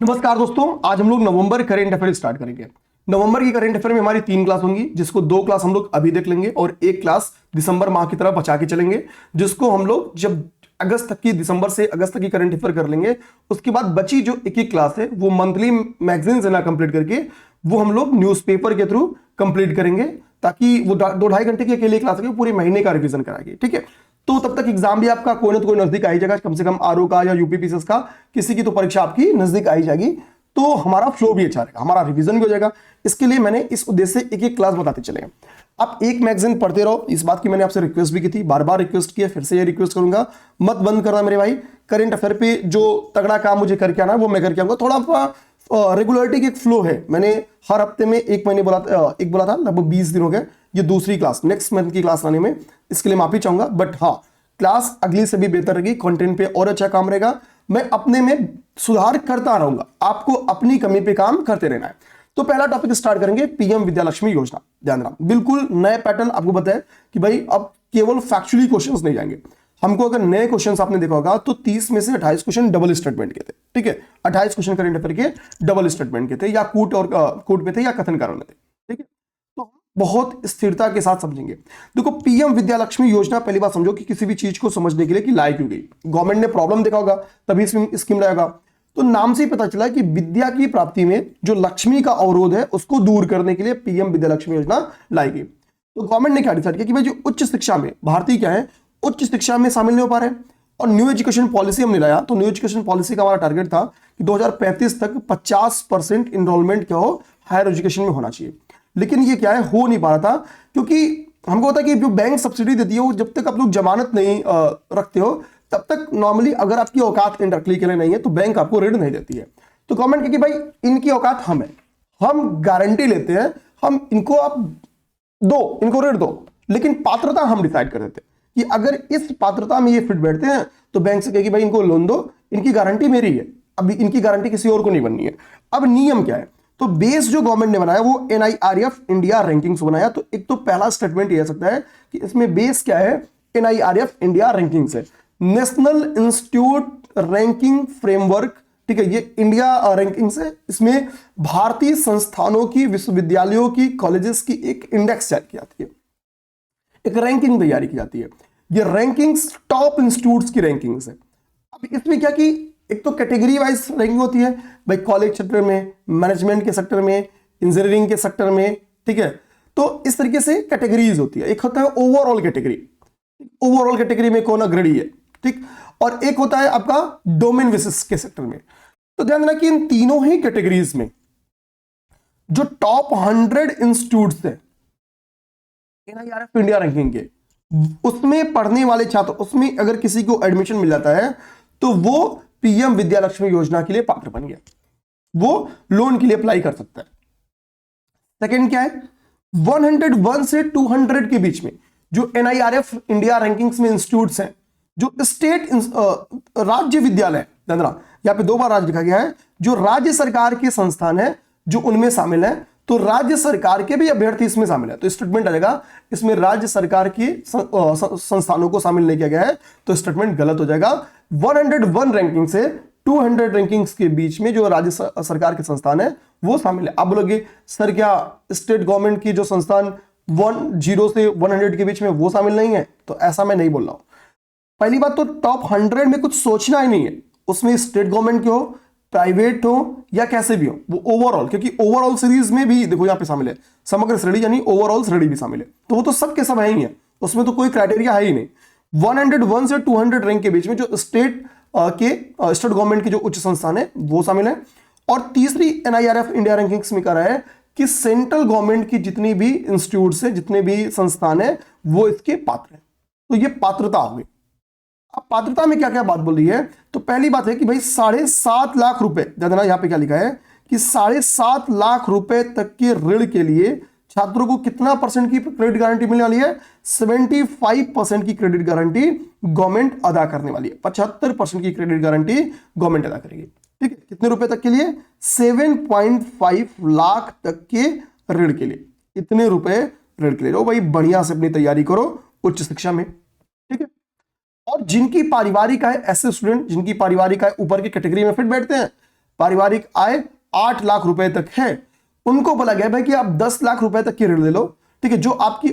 नमस्कार दोस्तों, आज हम लोग नवंबर करेंट अफेयर स्टार्ट करेंगे। नवंबर की करेंट अफेयर में हमारी 3 क्लास होंगी, जिसको 2 क्लास हम लोग अभी देख लेंगे और 1 क्लास दिसंबर माह की तरफ बचा के चलेंगे, जिसको हम लोग जब अगस्त तक की, दिसंबर से अगस्त तक की करंट अफेयर कर लेंगे। उसके बाद बची जो एक क्लास है वो मंथली मैगजीन से ना कंप्लीट करके वो हम लोग न्यूज़पेपर के थ्रू कंप्लीट करेंगे, ताकि वो 2-2.5 घंटे की अकेली क्लास है, पूरे महीने का रिवीजन कराएगी। ठीक है, तो तब तक एग्जाम भी आपका कोई ना कोई नजदीक आई जाएगा, कम से कम आरओ का या यूपीपीसीएस का किसी की तो परीक्षा आपकी नजदीक आई जाएगी, तो हमारा फ्लो भी अच्छा रहेगा, हमारा रिवीजन भी हो जाएगा। इसके लिए मैंने इस उद्देश्य से एक एक क्लास बताते चले। आप एक मैगजीन पढ़ते रहो, इस बात की मैंने आपसे रिक्वेस्ट भी की थी, बार बार रिक्वेस्ट किया, फिर से ये रिक्वेस्ट करूंगा, मत बंद करना मेरे भाई। करंट अफेयर पे जो तगड़ा काम मुझे करके आना है वो मैं करके आऊंगा। थोड़ा रेगुलरिटी की एक फ्लो है, मैंने हर हफ्ते में एक महीने बोला था, लगभग 20 दिन हो गए। ये दूसरी क्लास, नेक्स्ट मंथ की क्लास लाने में, इसके लिए माफी चाहूंगा, बट हाँ, क्लास अगली से भी बेहतर रहेगी, कंटेंट पे और अच्छा काम रहेगा, मैं अपने में सुधार करता रहूंगा, आपको अपनी कमी पे काम करते रहना है। तो पहला टॉपिक स्टार्ट करेंगे, पीएम विद्यालक्ष्मी योजना। ध्यान रखना, बिल्कुल नए पैटर्न आपको बताया कि भाई अब केवल फैक्चुअली क्वेश्चंस नहीं जाएंगे हमको। अगर नए क्वेश्चंस आपने देखा होगा तो 30 में से 28 क्वेश्चन डबल स्टेटमेंट के थे। ठीक है, 28 क्वेश्चन करंट अफेयर के डबल स्टेटमेंट के थे, या कूट में थे या कथन कारण में थे। ठीक है, तो बहुत स्थिरता के साथ समझेंगे। देखो, पीएम विद्यालक्ष्मी योजना, पहली बात समझो कि किसी भी चीज को समझने के लिए कि लाई क्यों गई, गवर्नमेंट ने प्रॉब्लम देखा होगा तभी स्कीम लाएगा। तो नाम से ही पता चला कि विद्या की प्राप्ति में जो लक्ष्मी का अवरोध है उसको दूर करने के लिए पीएम विद्यालक्ष्मी योजना लाई गई। तो गवर्नमेंट ने क्या डिसाइड किया कि भाई जो उच्च शिक्षा में, भारतीय क्या है, उच्च शिक्षा में शामिल नहीं हो पा रहे, और न्यू एजुकेशन पॉलिसी हमने लाया। तो न्यू एजुकेशन पॉलिसी का हमारा टारगेट था कि 2035 तक 50% इनरोलमेंट क्या हो, हायर एजुकेशन में होना चाहिए। लेकिन ये क्या है, हो नहीं पा रहा था, क्योंकि हमको होता है कि जो बैंक सब्सिडी देती है वो जब तक आप लोग जमानत नहीं रखते हो तब तक नॉर्मली, अगर आपकी औकात इंडस्ट्री के लिए नहीं है तो बैंक आपको ऋण नहीं देती है। तो गवर्नमेंट कहे कि भाई इनकी औकात हम है, हम गारंटी लेते हैं, हम इनको आप दो, इनको ऋण दो, लेकिन पात्रता हम डिसाइड कर देते हैं कि अगर इस पात्रता में ये फिट बैठते हैं तो बैंक से कहेगी भाई इनको लोन दो, इनकी गारंटी मेरी है, अभी इनकी गारंटी किसी और को नहीं बननी है। अब नियम क्या है, तो बेस जो गवर्नमेंट ने बनाया वो एनआईआरएफ इंडिया रैंकिंग्स बनाया। तो एक तो पहला स्टेटमेंट ये सकता है कि इसमें बेस क्या है, एनआईआरएफ इंडिया रैंकिंग्स है, नेशनल इंस्टीट्यूट रैंकिंग फ्रेमवर्क। ठीक है, ये इंडिया रैंकिंग्स है, इसमें भारतीय संस्थानों की, विश्वविद्यालयों की, कॉलेजेस की एक इंडेक्स जारी की जाती है, एक रैंकिंग तैयारी की जाती है। ये रैंकिंग्स टॉप इंस्टीट्यूट्स की रैंकिंग्स है। अब इसमें क्या कि एक तो कैटेगरी वाइज रैंकिंग होती है, भाई कॉलेज सेक्टर में, मैनेजमेंट के सेक्टर में, इंजीनियरिंग के सेक्टर में। ठीक है, तो इस तरीके से कैटेगरीज होती है। एक होता है ओवरऑल कैटेगरी, ओवरऑल कैटेगरी में कौन अग्रणी है, ठीक, और एक होता है आपका डोमेन बेसिस के सेक्टर में। तो ध्यान देना कि इन तीनों ही कैटेगरीज में जो टॉप 100 इंस्टीट्यूट्स है एनआईआरएफ इंडिया रैंकिंग के, उसमें पढ़ने वाले छात्र, उसमें अगर किसी को एडमिशन मिल जाता है तो वो पीएम विद्यालक्ष्मी योजना के लिए पात्र बन गया, वो लोन के लिए अप्लाई कर सकता है। सेकंड क्या है, 101 से 200 के बीच में जो एनआईआरएफ इंडिया रैंकिंग्स में इंस्टीट्यूट्स हैं, जो स्टेट राज्य विद्यालय, यहां पे 2 बार राज्य लिखा गया है, जो राज्य सरकार के संस्थान है जो उनमें शामिल है, तो राज्य सरकार के भी अभ्यर्थी इसमें शामिल है। तो स्टेटमेंट आ जाएगा, इसमें राज्य सरकार के संस्थानों को शामिल नहीं किया गया है, तो स्टेटमेंट गलत हो जाएगा। 101 रैंकिंग से 200 रैंकिंग्स के बीच में जो राज्य सरकार के संस्थान है वो शामिल है। आप बोलोगे सर क्या स्टेट गवर्नमेंट की जो संस्थान 10 से 100 के बीच में वो शामिल नहीं है? तो ऐसा मैं नहीं बोल रहा हूं। पहली बात तो टॉप 100 में कुछ सोचना ही नहीं है, उसमें स्टेट गवर्नमेंट के हो, प्राइवेट हो या कैसे भी हो, वो ओवरऑल, क्योंकि ओवरऑल सीरीज में भी देखो यहां पे शामिल है, समग्र श्रेणी यानी ओवरऑल श्रेणी भी शामिल है, तो वो तो सब के सब है ही है, उसमें तो कोई क्राइटेरिया है ही नहीं। 101 से 200 रैंक के बीच में जो स्टेट गवर्नमेंट की जो उच्च संस्थान है वो शामिल है। और तीसरी एनआईआरएफ इंडिया रैंकिंग्स में कह रहा है कि सेंट्रल गवर्नमेंट की जितनी भी इंस्टीट्यूट्स है, जितने भी संस्थान है, वो इसके पात्र है। तो ये पात्रता हो गई। अब पात्रता में क्या क्या बात बोल रही है, तो पहली बात है कि भाई 7.5 लाख रुपए, देना यहां पे क्या लिखा है कि 7.5 लाख रुपए तक के ऋण के लिए छात्रों को कितना परसेंट की क्रेडिट गारंटी मिलने वाली है? 75% की क्रेडिट गारंटी गवर्नमेंट अदा करने वाली है। 75% की क्रेडिट गारंटी गवर्नमेंट अदा करेगी। ठीक है, कितने रुपए तक के लिए? 7.5 लाख तक के ऋण के लिए। इतने रुपए ऋण के लिए लो भाई, बढ़िया से अपनी तैयारी करो उच्च शिक्षा में। ठीक है, और जिनकी पारिवारिक आय, ऐसे स्टूडेंट जिनकी पारिवारिक आय ऊपर की कैटेगरी में फिट बैठते हैं, पारिवारिक आय 8 लाख रुपए तक है, उनको बोला गया भाई कि आप 10 लाख रुपए तक की ऋण ले लो, ठीक है, जो आपकी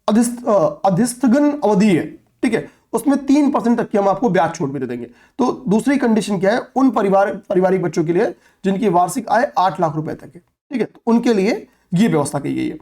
अधिस्थगन अवधि है, ठीक है, उसमें 3% तक की हम आपको ब्याज छूट भी दे देंगे। तो दूसरी कंडीशन क्या है, उन पारिवारिक बच्चों के लिए जिनकी वार्षिक आय 8 लाख रुपए तक है, ठीक है, तो उनके लिए ये व्यवस्था की गई है।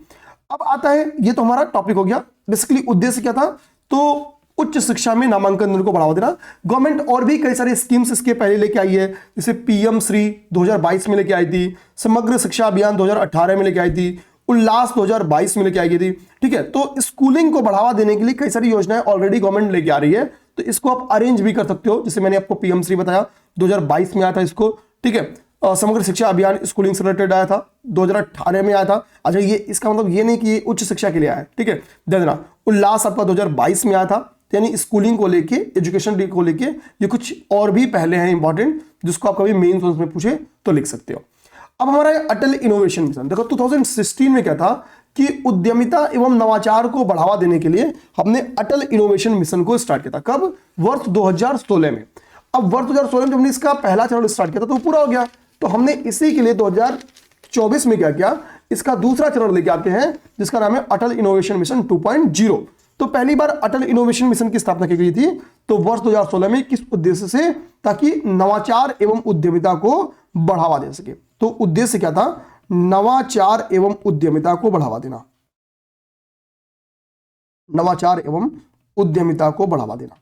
अब आता है, ये तो हमारा टॉपिक हो गया, बेसिकली उद्देश्य क्या था, तो उच्च शिक्षा में नामांकन को बढ़ावा देना। गवर्नमेंट और भी कई सारी स्कीम्स इसके पहले लेके आई है, जैसे पीएम श्री 2022 में लेके आई थी, समग्र शिक्षा अभियान 2018 में लेके आई थी, उल्लास 2022 में लेके आई थी, ठीक है। तो स्कूलिंग को बढ़ावा देने के लिए कई सारी योजनाएं ऑलरेडी गवर्नमेंट लेके आ रही है, तो इसको आप अरेंज भी कर सकते हो। जैसे मैंने आपको पीएम श्री बताया 2022 में आया था इसको, ठीक है। समग्र शिक्षा अभियान स्कूलिंग से रिलेटेड आया था, 2018 में आया था। अच्छा, ये इसका मतलब ये नहीं कि ये उच्च शिक्षा के लिए आया है, ठीक है, ध्यान देना। उल्लास आपका 2022 में आया था, यानी स्कूलिंग को लेके, एजुकेशन को लेके ये कुछ और भी पहले हैं इंपॉर्टेंट, जिसको आप कभी मेन सोर्स में पूछे तो लिख सकते हो। अब हमारा अटल इनोवेशन मिशन, देखो 2016 में क्या था कि उद्यमिता एवं नवाचार को बढ़ावा देने के लिए हमने अटल इनोवेशन मिशन को स्टार्ट किया था। कब? वर्ष 2016 में। अब वर्ष 2016 में जब हमने इसका पहला चरण स्टार्ट किया था तो पूरा हो गया, तो हमने इसी के लिए 2024 में क्या किया, इसका दूसरा चरण लेके आते हैं, जिसका नाम है अटल इनोवेशन मिशन 2.0। तो पहली बार अटल इनोवेशन मिशन की स्थापना की गई थी तो वर्ष 2016 में, किस उद्देश्य से? ताकि नवाचार एवं उद्यमिता को बढ़ावा दे सके। तो उद्देश्य क्या था? नवाचार एवं उद्यमिता को बढ़ावा देना, नवाचार एवं उद्यमिता को बढ़ावा देना,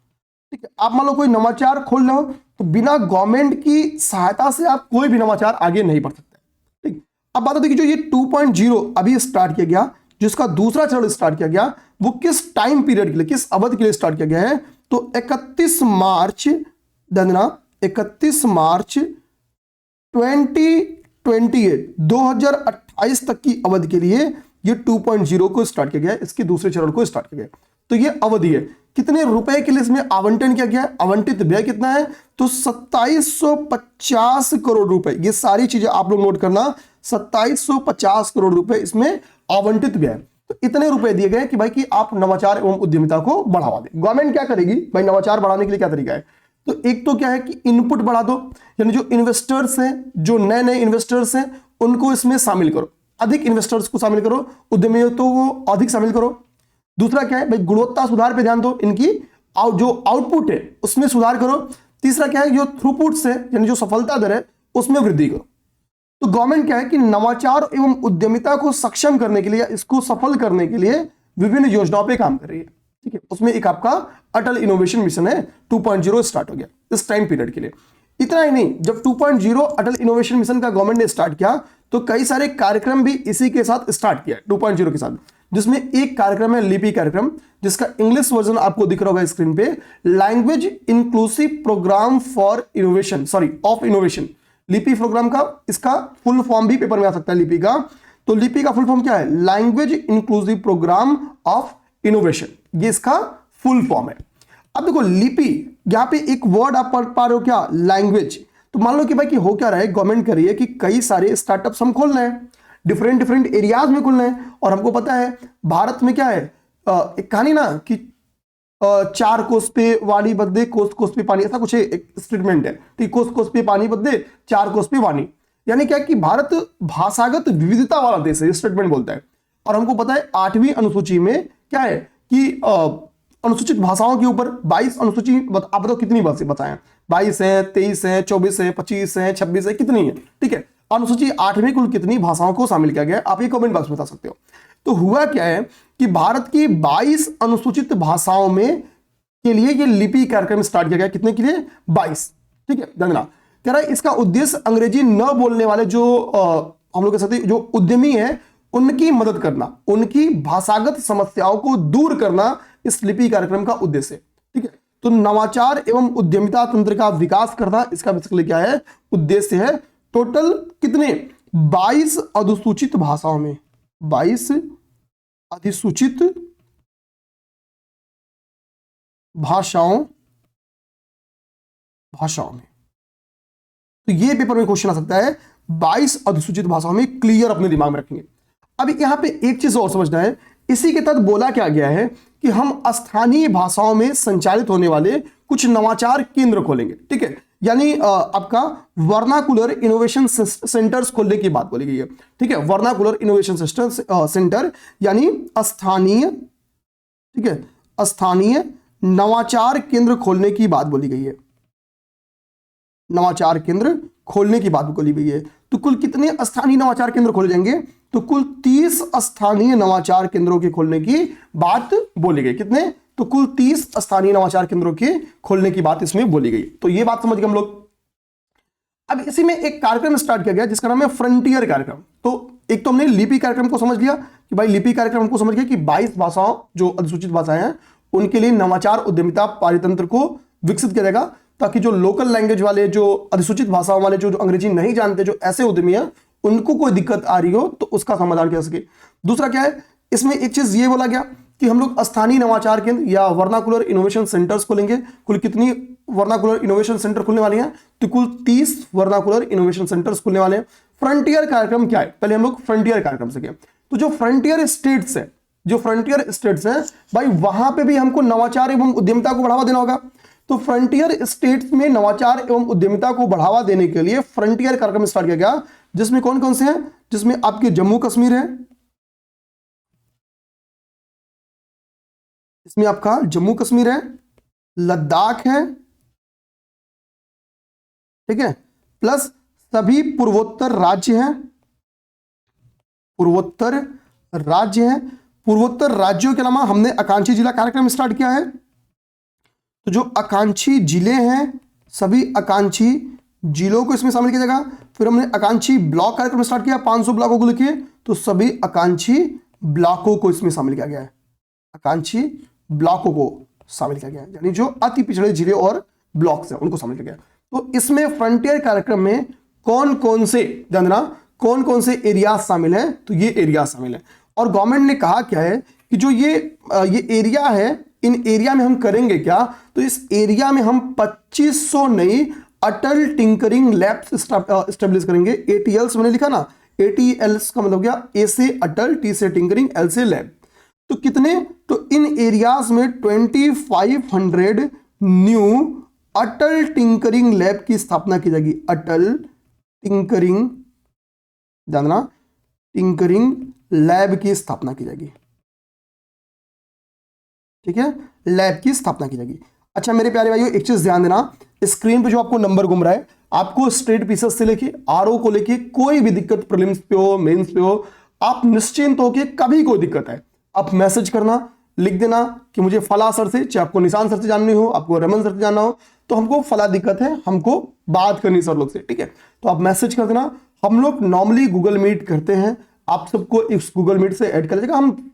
ठीक है। आप मान लो कोई नवाचार खोल रहे हो तो बिना गवर्नमेंट की सहायता से आप कोई भी नवाचार आगे नहीं बढ़ सकते, ठीक। अब बात होती है कि जो ये 2.0 अभी स्टार्ट किया गया, जिसका दूसरा चरण स्टार्ट किया गया, वो किस टाइम पीरियड के लिए, किस अवधि के लिए स्टार्ट किया गया है? तो 31 मार्च 2028 तक की अवधि के लिए ये 2.0 को स्टार्ट किया गया है, इसके दूसरे चरण को स्टार्ट किया गया है। तो ये अवधि है। कितने रुपए के लिए इसमें आवंटन किया गया है? आवंटित व्यय कितना है? तो 2750 करोड़ रुपए। ये सारी चीजें आप लोग नोट करना, 2750 करोड़ रुपए इसमें आवंटित व्यय। तो इतने रुपए दिए गए कि भाई कि आप नवाचार एवं उद्यमिता को बढ़ावा दें। गवर्नमेंट क्या करेगी भाई? नवाचार बढ़ाने के लिए क्या तरीका है? तो एक तो क्या है कि इनपुट बढ़ा दो, यानी जो इन्वेस्टर्स हैं, जो नए नए इन्वेस्टर्स हैं, उनको इसमें शामिल करो, अधिक इन्वेस्टर्स को शामिल करो, उद्यमियों को अधिक शामिल करो। दूसरा क्या है भाई? गुणवत्ता सुधार पे ध्यान दो, इनकी जो आउटपुट है उसमें सुधार करो। तीसरा क्या है? जो थ्रूपुट से, यानी जो सफलता दर है, उसमें वृद्धि करो। तो गवर्नमेंट क्या है कि नवाचार एवं उद्यमिता को सक्षम करने के लिए, इसको सफल करने के लिए विभिन्न योजनाओं पे काम कर रही है, ठीक है। उसमें एक आपका अटल इनोवेशन मिशन है, 2.0 स्टार्ट हो गया इस टाइम पीरियड के लिए। इतना ही नहीं, जब 2.0 अटल इनोवेशन मिशन का गवर्नमेंट ने स्टार्ट किया तो कई सारे कार्यक्रम भी इसी के साथ स्टार्ट किया 2.0 के साथ, जिसमें एक कार्यक्रम है लिपि कार्यक्रम, जिसका इंग्लिश वर्जन आपको दिख रहा होगा स्क्रीन पे, language inclusive program for innovation, of innovation. LIPI program का इसका फुल फॉर्म भी पेपर में आ सकता है लिपि का। तो लिपि का फुल फॉर्म क्या है? Language inclusive program of innovation, ये इसका फुल फॉर्म है। अब देखो लिपि, यहां पे एक वर्ड आप पढ़ पा रहे हो क्या? लैंग्वेज। तो मान लो कि भाई कि हो क्या रहा है, गवर्नमेंट कर रही है कि कई सारे स्टार्टअप्स हम खोल रहे हैं, डिफरेंट एरियाज में खुल रहे हैं, और हमको पता है भारत में क्या है, एक कहानी ना कि 4 कोस पे वाणी बदले कोस पे पानी, ऐसा कुछ एक स्टेटमेंट है, ठीक। कोस पे पानी बदले 4 कोस पे वाणी, यानी क्या कि भारत भाषागत विविधता वाला देश है, स्टेटमेंट बोलता है। और हमको पता है 8वीं अनुसूची में क्या है कि अनुसूचित भाषाओं के ऊपर 22 अनुसूची, आप बताओ कितनी बताएं? 22 है, 23 है, 24 है, 25 है, 26 है, कितनी है, ठीक है। अनुसूची 8 में कुल कितनी भाषाओं को शामिल किया गया, आप ये कमेंट बॉक्स में बता सकते हो। तो हुआ क्या है कि भारत की 22 अनुसूचित भाषाओं में के लिए ये लिपि कार्यक्रम स्टार्ट किया गया। कितने के लिए? 22, ठीक है। धन्यवाद। कह रहा है इसका उद्देश्य अंग्रेजी न बोलने वाले जो हम लोग कह सकते हैं जो उद्यमी है, उनकी मदद करना, उनकी भाषागत समस्याओं को दूर करना इस लिपि कार्यक्रम का उद्देश्य, ठीक है। तो नवाचार एवं उद्यमिता तंत्र का विकास करना इसका बेसिकली क्या है? उद्देश्य है। टोटल कितने? 22 अधिसूचित भाषाओं में, 22 अधिसूचित भाषाओं में। तो ये पेपर में क्वेश्चन आ सकता है, 22 अधिसूचित भाषाओं में, क्लियर अपने दिमाग में रखेंगे। अब यहां पे एक चीज और समझना है, इसी के तहत बोला क्या गया है कि हम स्थानीय भाषाओं में संचालित होने वाले कुछ नवाचार केंद्र खोलेंगे। ठीक है, यानी आपका वर्नाकुलर इनोवेशन सेंटर्स खोलने की बात बोली गई है। ठीक है, वर्नाकुलर इनोवेशन सेंटर यानी स्थानीय, ठीक है, स्थानीय नवाचार केंद्र खोलने की बात बोली गई है। नवाचार केंद्र खोलने की बात बोली गई है। तो कुल कितने स्थानीय नवाचार केंद्र खोले जाएंगे? तो कुल 30 स्थानीय नवाचार केंद्रों के खोलने की बात बोली गई। कितने? तो कुल 30 स्थानीय नवाचार केंद्रों के खोलने की बात इसमें बोली गई। तो ये बात समझ गए हम लोग। अब इसी में एक कार्यक्रम स्टार्ट किया गया जिसका नाम है फ्रंटियर कार्यक्रम। तो एक तो हमने लिपि कार्यक्रम को समझ लिया कि भाई लिपि कार्यक्रम हमको समझ गया कि 22 भाषाओं जो अधिसूचित भाषाएं हैं उनके लिए नवाचार उद्यमिता पारितंत्र को विकसित किया जाएगा, ताकि जो लोकल लैंग्वेज वाले, जो अधिसूचित भाषाओं वाले, जो अंग्रेजी नहीं जानते, जो ऐसे उद्यमी हैं, उनको कोई दिक्कत आ रही हो तो उसका समाधान किया सके। दूसरा क्या है, इसमें एक चीज ये बोला गया कि हम लोग स्थानीय नवाचार केंद्र या वर्नाकुलर इनोवेशन सेंटर्स खोलेंगे। कुल कितनी वर्नाकुलर इनोवेशन सेंटर खुलने वाली हैं? तो कुल 30 वर्नाकुलर इनोवेशन सेंटर्स खुलने वाले हैं। फ्रंटियर कार्यक्रम क्या है? पहले हम लोग फ्रंटियर कार्यक्रम से किया। तो जो फ्रंटियर स्टेट्स है, जो फ्रंटियर स्टेट्स हैं भाई, वहां पे भी हमको नवाचार एवं उद्यमिता को बढ़ावा देना होगा। तो फ्रंटियर स्टेट्स में नवाचार एवं उद्यमिता को बढ़ावा देने के लिए फ्रंटियर कार्यक्रम स्टार्ट किया गया, जिसमें कौन कौन से हैं? जिसमें आपके जम्मू कश्मीर है, इसमें आपका जम्मू कश्मीर है, लद्दाख है, ठीक है, प्लस सभी पूर्वोत्तर राज्य हैं, पूर्वोत्तर राज्य हैं। पूर्वोत्तर राज्यों के अलावा हमने आकांक्षी जिला कार्यक्रम स्टार्ट किया है। तो जो आकांक्षी जिले हैं, सभी आकांक्षी जिलों को इसमें शामिल किया जाएगा। फिर हमने आकांक्षी ब्लॉक कार्यक्रम स्टार्ट किया, 500 ब्लॉकों को लिखिए, तो सभी आकांक्षी ब्लॉकों को इसमें शामिल किया गया है। आकांक्षी ब्लॉकों को शामिल किया गया है, यानी जो अति पिछड़े जिले और ब्लॉक्स हैं उनको शामिल किया गया। तो इसमें फ्रंटियर कार्यक्रम में कौन कौन से, ध्यान देना, कौन कौन से एरिया शामिल हैं? तो ये एरिया शामिल है। और गवर्नमेंट ने कहा क्या है कि जो ये एरिया है, इन एरिया में हम करेंगे क्या? तो इस एरिया में हम 2500 नई अटल टिंकरिंग लैब्स स्टैब्लिश करेंगे। ATLs मैंने लिखा ना, ATLs का मतलब क्या? A से अटल, T से टिंकरिंग, L से लैब। तो कितने? तो इन एरियाज में 2500 न्यू अटल टिंकरिंग लैब की स्थापना की जाएगी। अटल टिंकरिंग, जानना, टिंकरिंग लैब की स्थापना की जाएगी। ठीक है, लैब की स्थापना की जाएगी। अच्छा मेरे प्यारे भाइयों, एक चीज ध्यान देना, स्क्रीन पे जो आपको नंबर घूम रहा है, आपको स्ट्रेट पीसेस से लेके RO को लेके कोई भी दिक्कत प्रीलिम्स पे हो, मेंस पे हो, आप निश्चिंत हो कि कभी कोई दिक्कत है आप मैसेज करना, लिख देना कि मुझे फला सर से, चाहे आपको निशान सर से जाननी हो, आपको रमन सर से जानना हो, तो हमको फला दिक्कत है, हमको बात करनी सर लोग से। ठीक है, तो आप मैसेज कर देना। हम लोग नॉर्मली गूगल मीट करते हैं, आप सबको इस गूगल मीट से ऐड कर लीजिएगा। हम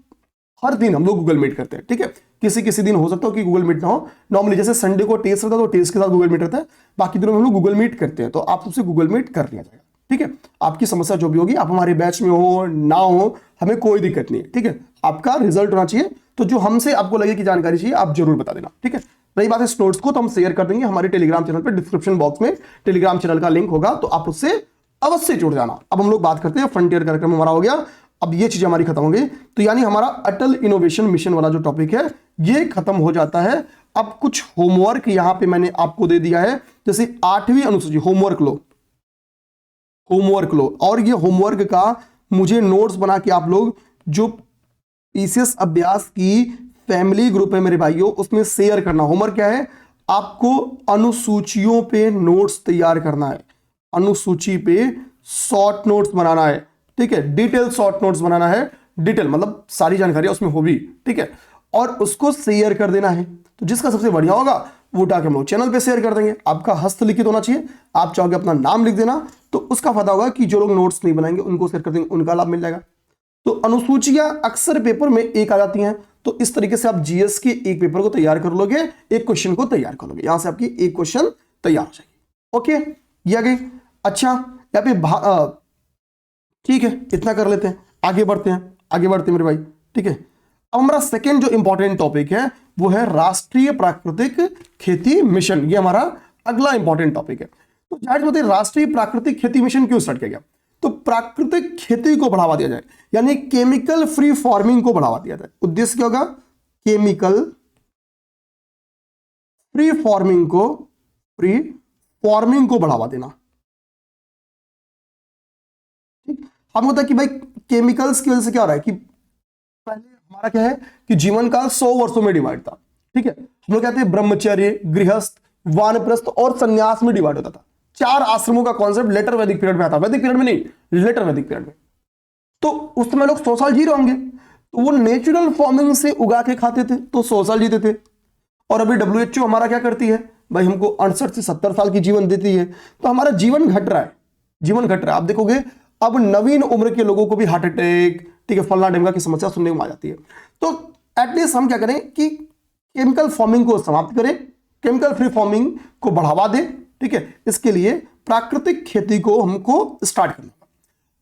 हर दिन हम लोग गूगल मीट करते हैं। ठीक है, किसी किसी दिन हो सकता हो कि गूगल मीट ना हो। नॉर्मली जैसे संडे को टेस्ट रहता है तो टेस्ट के साथ गूगल मीट रहता है, बाकी दिनों में हम लोग गूगल मीट करते हैं, तो आप सबसे गूगल मीट कर लिया जाएगा। ठीक है, आपकी समस्या जो भी होगी, आप हमारे बैच में हो ना हो, हमें कोई दिक्कत नहीं है। ठीक है, आपका रिजल्ट होना चाहिए, तो जो हमसे आपको लगे कि जानकारी चाहिए आप जरूर बता देना। ठीक है, रही बात है नोट्स को, तो हम शेयर कर देंगे हमारे टेलीग्राम चैनल पर। डिस्क्रिप्शन बॉक्स में टेलीग्राम चैनल का लिंक होगा, तो आप उससे अवश्य जुड़ जाना। अब हम लोग बात करते हैं, फ्रंटियर कार्यक्रम हमारा हो गया, अब ये चीजें हमारी खत्म हो गई। तो यानी हमारा अटल इनोवेशन मिशन वाला जो टॉपिक है ये खत्म हो जाता है। अब कुछ होमवर्क यहां पे मैंने आपको दे दिया है, जैसे 8वीं अनुसूची होमवर्क लो, होमवर्क लो। और ये होमवर्क का मुझे नोट्स बना के आप लोग जो PCS अभ्यास की फैमिली ग्रुप है मेरे भाइयों, उसमें शेयर करना। होमवर्क क्या है? आपको अनुसूचियों पे नोट्स तैयार करना है, अनुसूची पे शॉर्ट नोट्स बनाना है। ठीक है, डिटेल शॉर्ट नोट्स बनाना है, डिटेल मतलब सारी जानकारी उसमें होगी। ठीक है, और उसको शेयर कर देना है। तो जिसका सबसे बढ़िया होगा वो उठा के हम लोग चैनल पे शेयर कर देंगे। आपका हस्तलिखित होना चाहिए, आप चाहोगे अपना नाम लिख देना, तो उसका फायदा होगा कि जो लोग नोट्स नहीं बनाएंगे उनको शेयर कर देंगे, उनका लाभ मिल जाएगा। तो अनुसूचियां अक्सर पेपर में एक आ जाती हैं, तो इस तरीके से आप GS के एक पेपर को तैयार कर लोगे, एक क्वेश्चन को तैयार कर लोगे, यहां से आपकी एक क्वेश्चन तैयार हो जाएगी। ओके, ये आ गई। अच्छा यहाँ पे ठीक है, इतना कर लेते हैं, आगे बढ़ते हैं, आगे बढ़ते हैं मेरे भाई। ठीक है, अब हमारा सेकेंड जो इंपॉर्टेंट टॉपिक है वो है राष्ट्रीय प्राकृतिक खेती मिशन। ये हमारा अगला इंपॉर्टेंट टॉपिक है। तो जाहिर बात है, राष्ट्रीय प्राकृतिक खेती मिशन क्यों स्टार्ट किया गया? तो तो प्राकृतिक खेती को बढ़ावा दिया जाए, यानी केमिकल फ्री फार्मिंग को बढ़ावा दिया जाए। उद्देश्य क्या होगा? केमिकल फ्री फार्मिंग को बढ़ावा देना। ठीक, हम होता है कि भाई केमिकल्स की वजह से क्या हो रहा है कि पहले हमारा क्या है कि जीवन काल 100 वर्षों में डिवाइड था। ठीक है, हम लोग कहते हैं ब्रह्मचर्य, गृहस्थ, वानप्रस्थ और संन्यास में डिवाइड होता था। 4 आश्रमों का कॉन्सेप्ट लेटर वैदिक पीरियड में आता, वैदिक पीरियड में नहीं, लेटर वैदिक पीरियड में। तो उस समय लोग 100 साल जी रहे होंगे, तो वो नेचुरल फार्मिंग से उगा के खाते थे तो 100 साल जीते थे। और अभी WHO हमारा क्या करती है भाई, हमको 68 से 70 साल की जीवन देती है, तो हमारा जीवन घट रहा है, जीवन घट रहा है। आप देखोगे अब नवीन उम्र के लोगों को भी हार्ट अटैक, ठीक है, फलना ढिमका की समस्या सुनने को आ जाती है। तो एटलीस्ट हम क्या करें कि केमिकल फार्मिंग को समाप्त करें, केमिकल फ्री फार्मिंग को बढ़ावा दें। ठीक है, इसके लिए प्राकृतिक खेती को हमको स्टार्ट करना।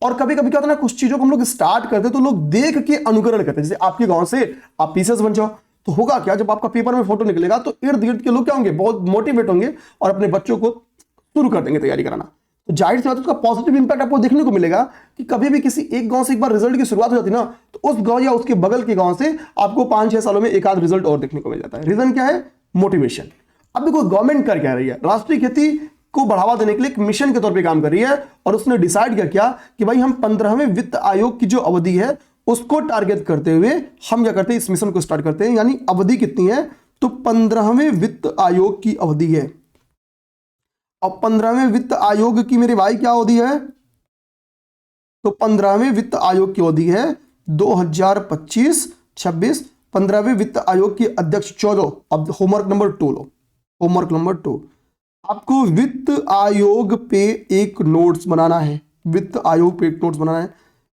और कभी कभी क्या होता है ना, कुछ चीजों को हम लोग स्टार्ट करते तो लोग देख के अनुकरण करते हैं। जैसे आपके गांव से आप पीसेस बन जाओ, तो होगा क्या, जब आपका पेपर में फोटो निकलेगा तो इर्द गिर्द के लोग क्या होंगे, बहुत मोटिवेट होंगे और अपने बच्चों को शुरू कर देंगे तैयारी कराना। तो जाहिर सी बात है उसका पॉजिटिव इंपैक्ट आपको देखने को मिलेगा कि कभी भी किसी एक गांव से एक बार रिजल्ट की शुरुआत हो जाती है ना, तो उस गांव या उसके बगल के गांव से आपको 5-6 सालों में एक आध रिजल्ट और देखने को मिल जाता है। रीजन क्या है? मोटिवेशन। अब देखो गवर्नमेंट कर क्या रही है, राष्ट्रीय खेती को बढ़ावा देने के लिए एक मिशन के तौर पे काम कर रही है। और उसने डिसाइड किया कि भाई हम 15वें वित्त आयोग की जो अवधि है उसको टारगेट करते हुए हम क्या करते हैं, इस मिशन को स्टार्ट करते हैं। यानी अवधि कितनी है, तो 15वें वित्त आयोग की अवधि है। अब 15वें वित्त आयोग की मेरे भाई क्या अवधि है, तो 15वें वित्त आयोग की अवधि है 2025-26। 15वें वित्त आयोग के अध्यक्ष 14। अब होमवर्क नंबर 2 लो, होमवर्क नंबर 2, आपको वित्त आयोग पे एक नोट्स बनाना है। वित्त आयोग पे एक नोट्स बनाना है,